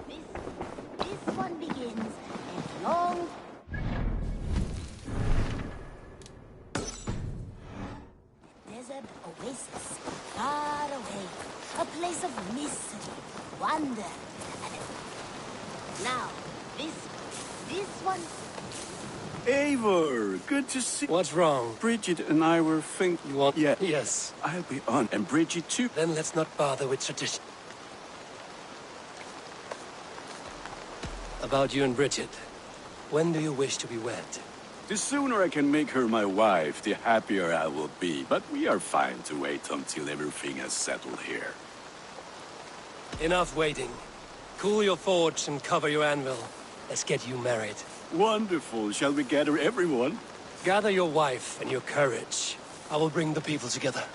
this one begins a long... Desert oasis, far away. A place of mystery, wonder, and... Now, this one... Eivor, good to see... What's wrong? Bridget and I were thinking... You want... Yeah. Yes. I'll be on. And Bridget too. Then let's not bother with tradition. About you and Bridget. When do you wish to be wed? The sooner I can make her my wife, the happier I will be. But we are fine to wait until everything is settled here. Enough waiting. Cool your forge and cover your anvil. Let's get you married. Wonderful. Shall we gather everyone? Gather your wife and your courage. I will bring the people together.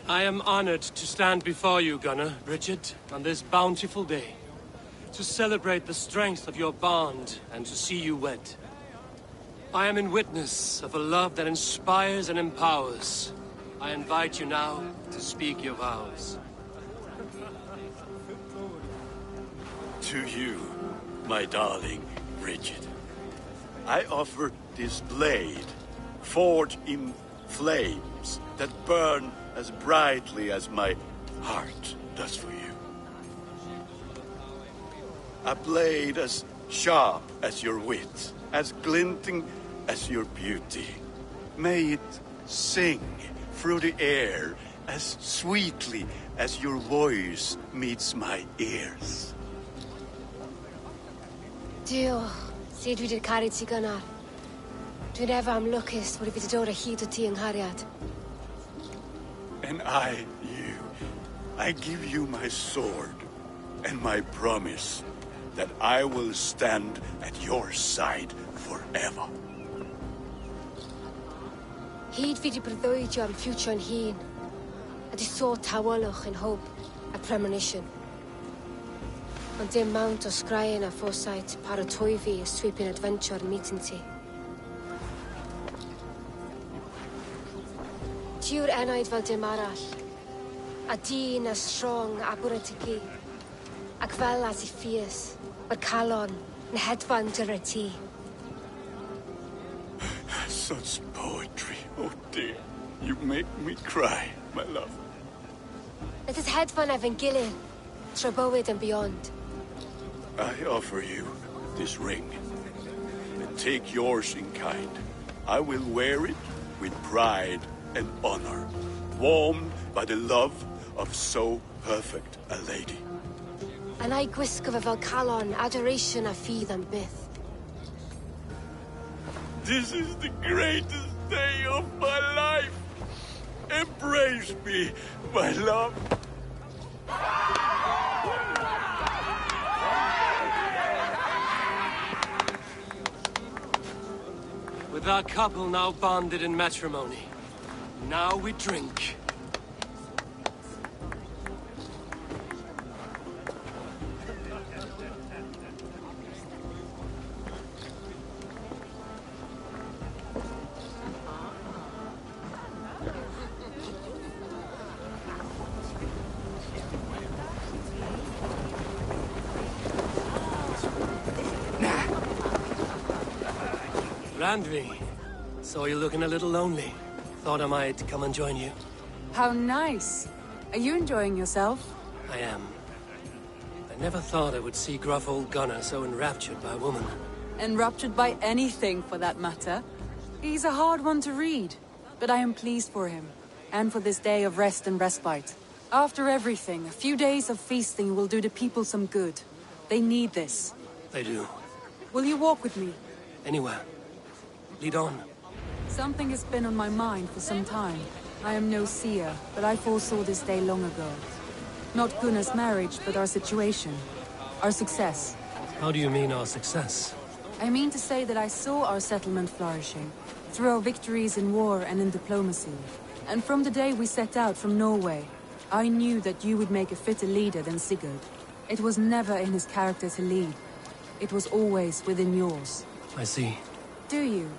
I am honored to stand before you, Gunnar, Bridget, on this bountiful day, to celebrate the strength of your bond and to see you wed. I am in witness of a love that inspires and empowers. I invite you now to speak your vows. To you, my darling Bridget, I offer this blade, forged in flames that burn as brightly as my heart does for you. A blade as sharp as your wit, as glinting as your beauty. May it sing through the air as sweetly as your voice meets my ears. Dio, syd fi 'di'r caru ti gynnar. Dwi'n efo am lwcus bod fi 'di dod o hyd o ti yng nghariad. And I give you my sword and my promise that I will stand at your side forever. Hyd fi 'di breuddwydio am ffiwtio'n hun, a di sôn tawolwch yn hope a premonition. Ond dim mount o sgraen a foresight paratoi fi a sweeping adventure meeting ti. Ti yw'r enaid fel dim arall, a dyn as strong a bwrantigi, ac fel as I fierce, mae'r calon yn hedfan dyr y ti. Such poetry, oh dear. You make me cry, my love. Let us hedfan efo'n gilydd, tro bywyd and beyond. I offer you this ring, and take yours in kind. I will wear it with pride and honor, warmed by the love of so perfect a lady. And I gwisg of a Valhalla adoration a fi than byth. This is the greatest day of my life. Embrace me, my love. With our couple now bonded in matrimony, now we drink. Randvi, saw you looking a little lonely. Thought I might come and join you. How nice. Are you enjoying yourself? I am. I never thought I would see gruff old Gunnar so enraptured by a woman. Enraptured by anything, for that matter. He's a hard one to read, but I am pleased for him, and for this day of rest and respite. After everything, a few days of feasting will do the people some good. They need this. They do. Will you walk with me? Anywhere. Lead on. Something has been on my mind for some time. I am no seer, but I foresaw this day long ago. Not Gunnar's marriage, but our situation. Our success. How do you mean our success? I mean to say that I saw our settlement flourishing, through our victories in war and in diplomacy. And from the day we set out from Norway, I knew that you would make a fitter leader than Sigurd. It was never in his character to lead. It was always within yours. I see. Do you?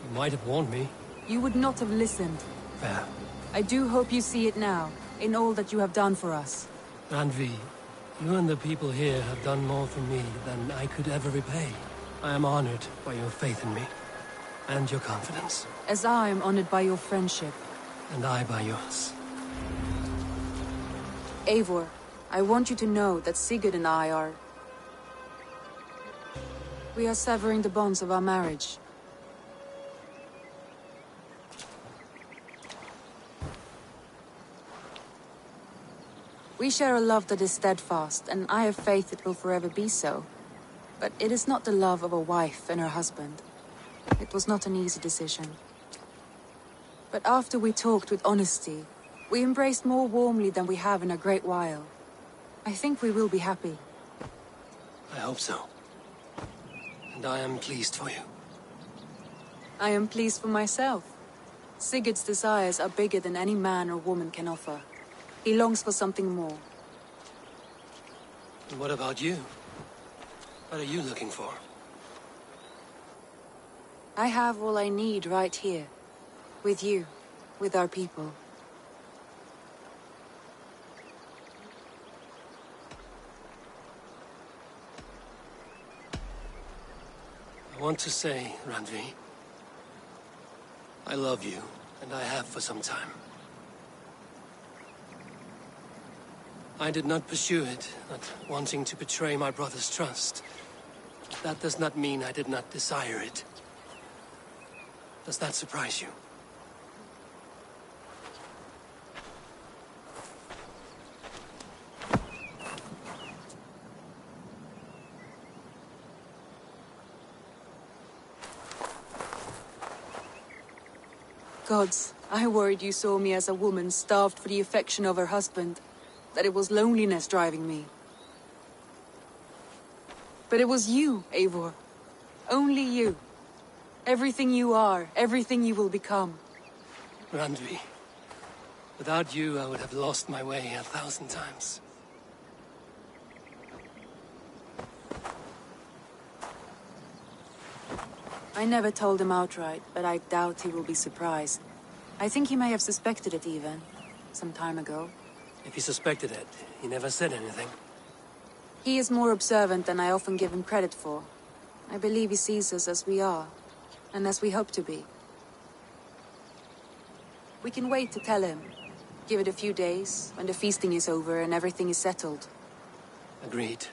You might have warned me. You would not have listened. Fair. I do hope you see it now, in all that you have done for us. Randvi, you and the people here have done more for me than I could ever repay. I am honored by your faith in me, and your confidence. As I am honored by your friendship. And I by yours. Eivor, I want you to know that Sigurd and I are... We are severing the bonds of our marriage. We share a love that is steadfast, and I have faith it will forever be so. But it is not the love of a wife and her husband. It was not an easy decision. But after we talked with honesty, we embraced more warmly than we have in a great while. I think we will be happy. I hope so. And I am pleased for you. I am pleased for myself. Sigurd's desires are bigger than any man or woman can offer. He longs for something more. And what about you? What are you looking for? I have all I need right here. With you. With our people. I want to say, Randvi, I love you, and I have for some time. I did not pursue it, not wanting to betray my brother's trust. That does not mean I did not desire it. Does that surprise you? Gods, I worried you saw me as a woman starved for the affection of her husband. That it was loneliness driving me. But it was you, Eivor. Only you. Everything you are, everything you will become. Randvi, without you I would have lost my way 1,000 times. I never told him outright, but I doubt he will be surprised. I think he may have suspected it even, some time ago. If he suspected it, he never said anything. He is more observant than I often give him credit for. I believe he sees us as we are, and as we hope to be. We can wait to tell him. Give it a few days, when the feasting is over and everything is settled. Agreed.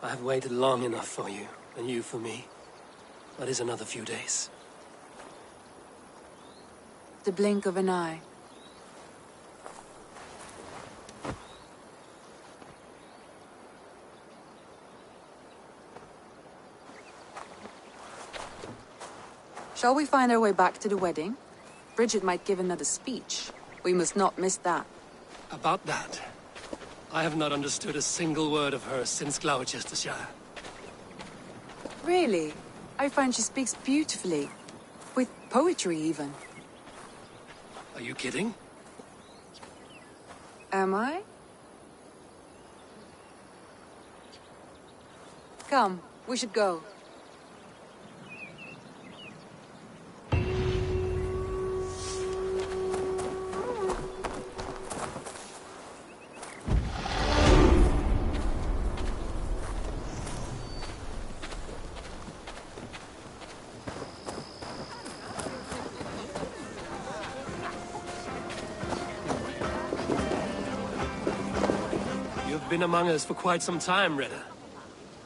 I have waited long enough for you, and you for me. That is another few days. The blink of an eye. Shall we find our way back to the wedding? Bridget might give another speech. We must not miss that. About that, I have not understood a single word of hers since Gloucestershire. Really? I find she speaks beautifully. With poetry, even. Are you kidding? Am I? Come, we should go. You've been among us for quite some time, Retta.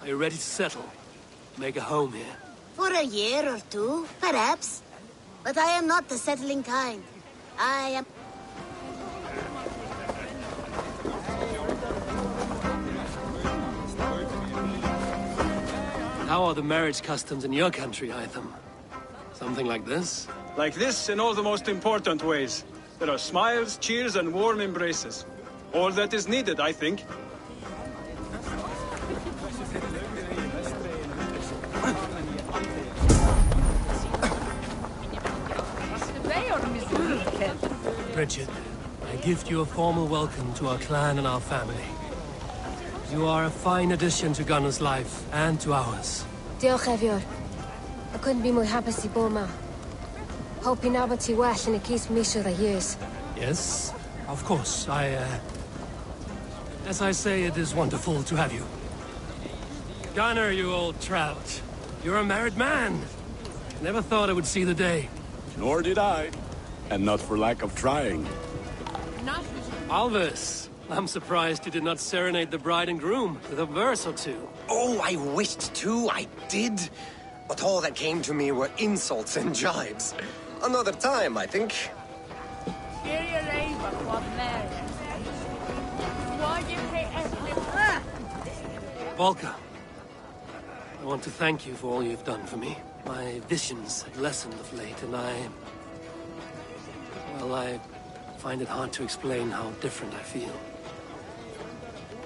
Are you ready to settle? Make a home here? For a year or two, perhaps. But I am not the settling kind. I am... How are the marriage customs in your country, Hytham? Something like this? Like this in all the most important ways. There are smiles, cheers, and warm embraces. All that is needed, I think. Bridget, I gift you a formal welcome to our clan and our family. You are a fine addition to Gunnar's life and to ours. Diolch, Evior. I couldn't be more happy to bo ma. Hoping nabod ti well in a case misio the years. Yes, of course. As I say, it is wonderful to have you. Gunnar, you old trout. You're a married man. Never thought I would see the day. Nor did I. And not for lack of trying. Alvis, I'm surprised you did not serenade the bride and groom with a verse or two. Oh, I wished to, I did. But all that came to me were insults and jibes. Another time, I think. Volka, I want to thank you for all you've done for me. My visions have lessened of late, and well, I find it hard to explain how different I feel.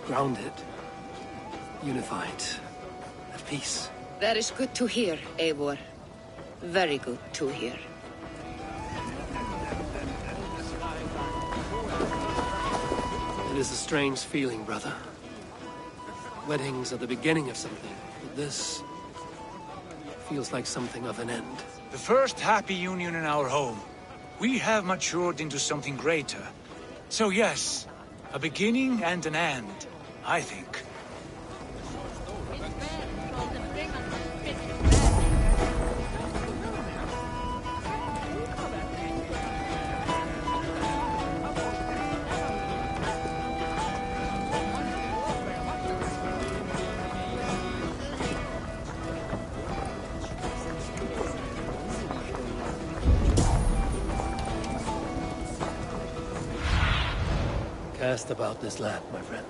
Grounded, unified, at peace. That is good to hear, Eivor. Very good to hear. It is a strange feeling, brother. Weddings are the beginning of something, but this feels like something of an end. The first happy union in our home. We have matured into something greater. So yes, a beginning and an end, I think. Cast about this land, my friend.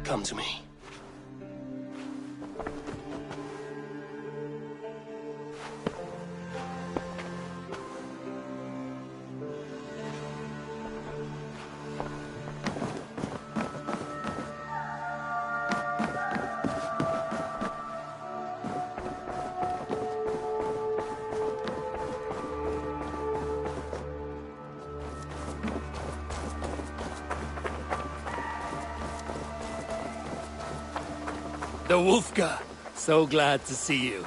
Come to me. The Wolfka! So glad to see you.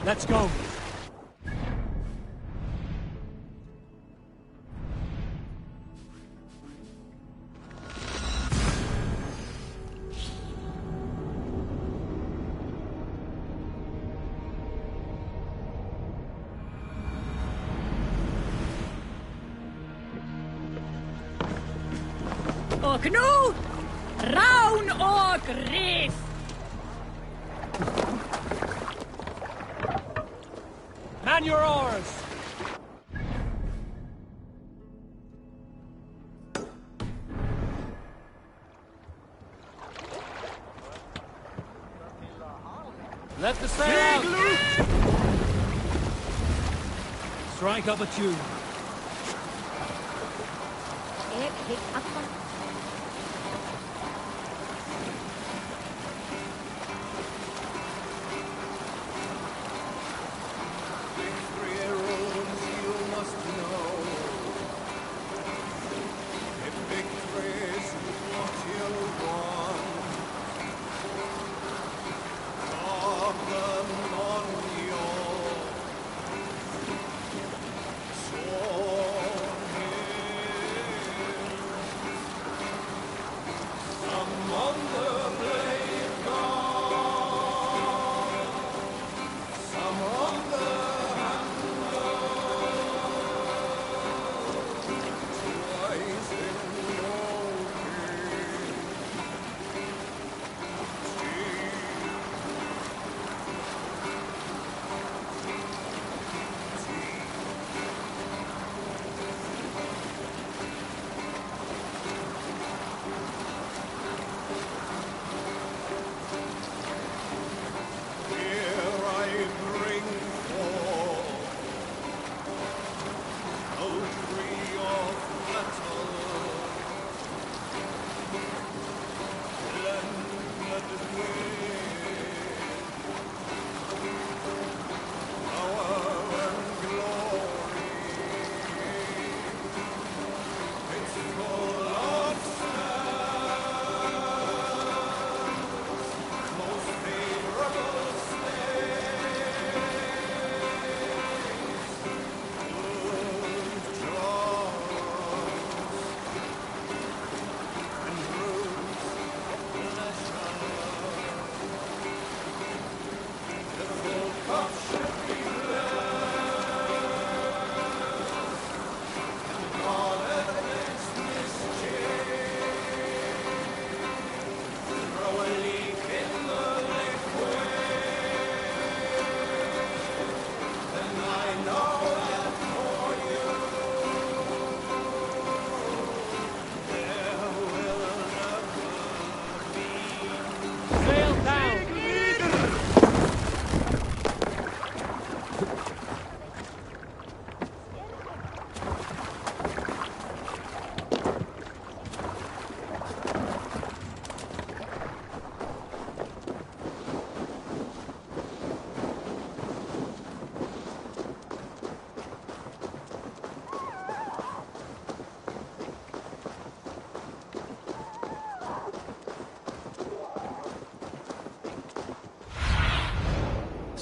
Let's go. Och nu, Raun och Riff! Man your oars! Let the sail out! Strike up a tune.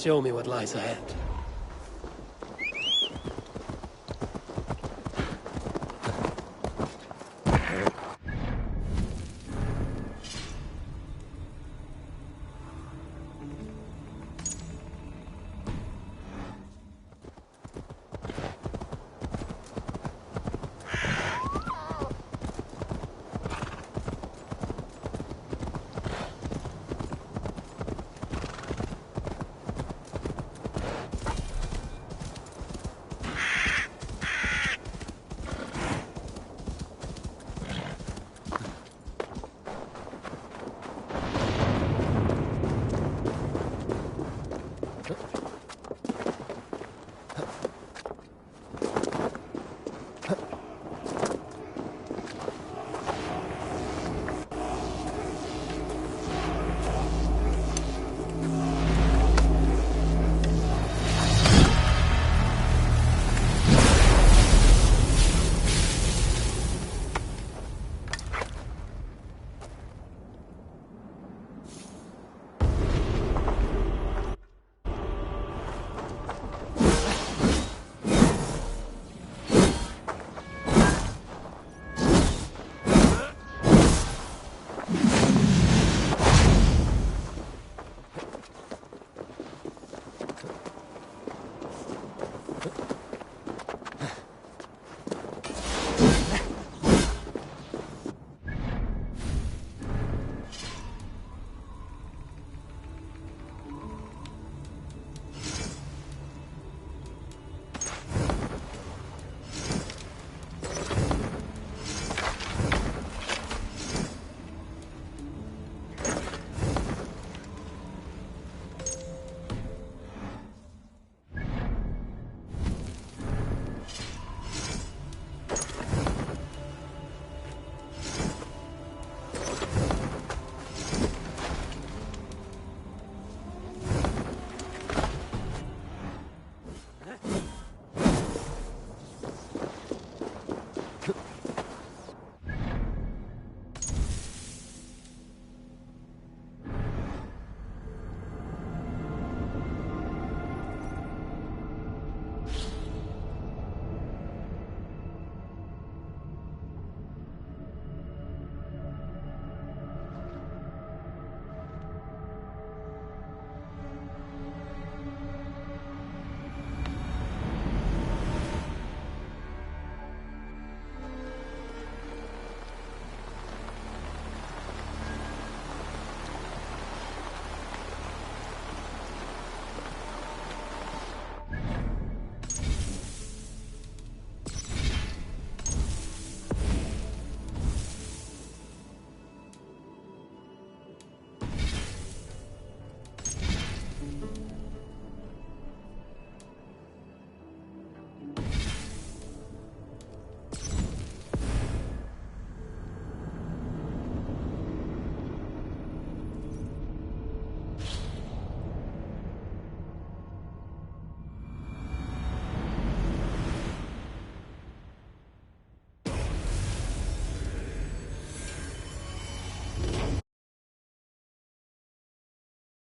Show me what lies ahead.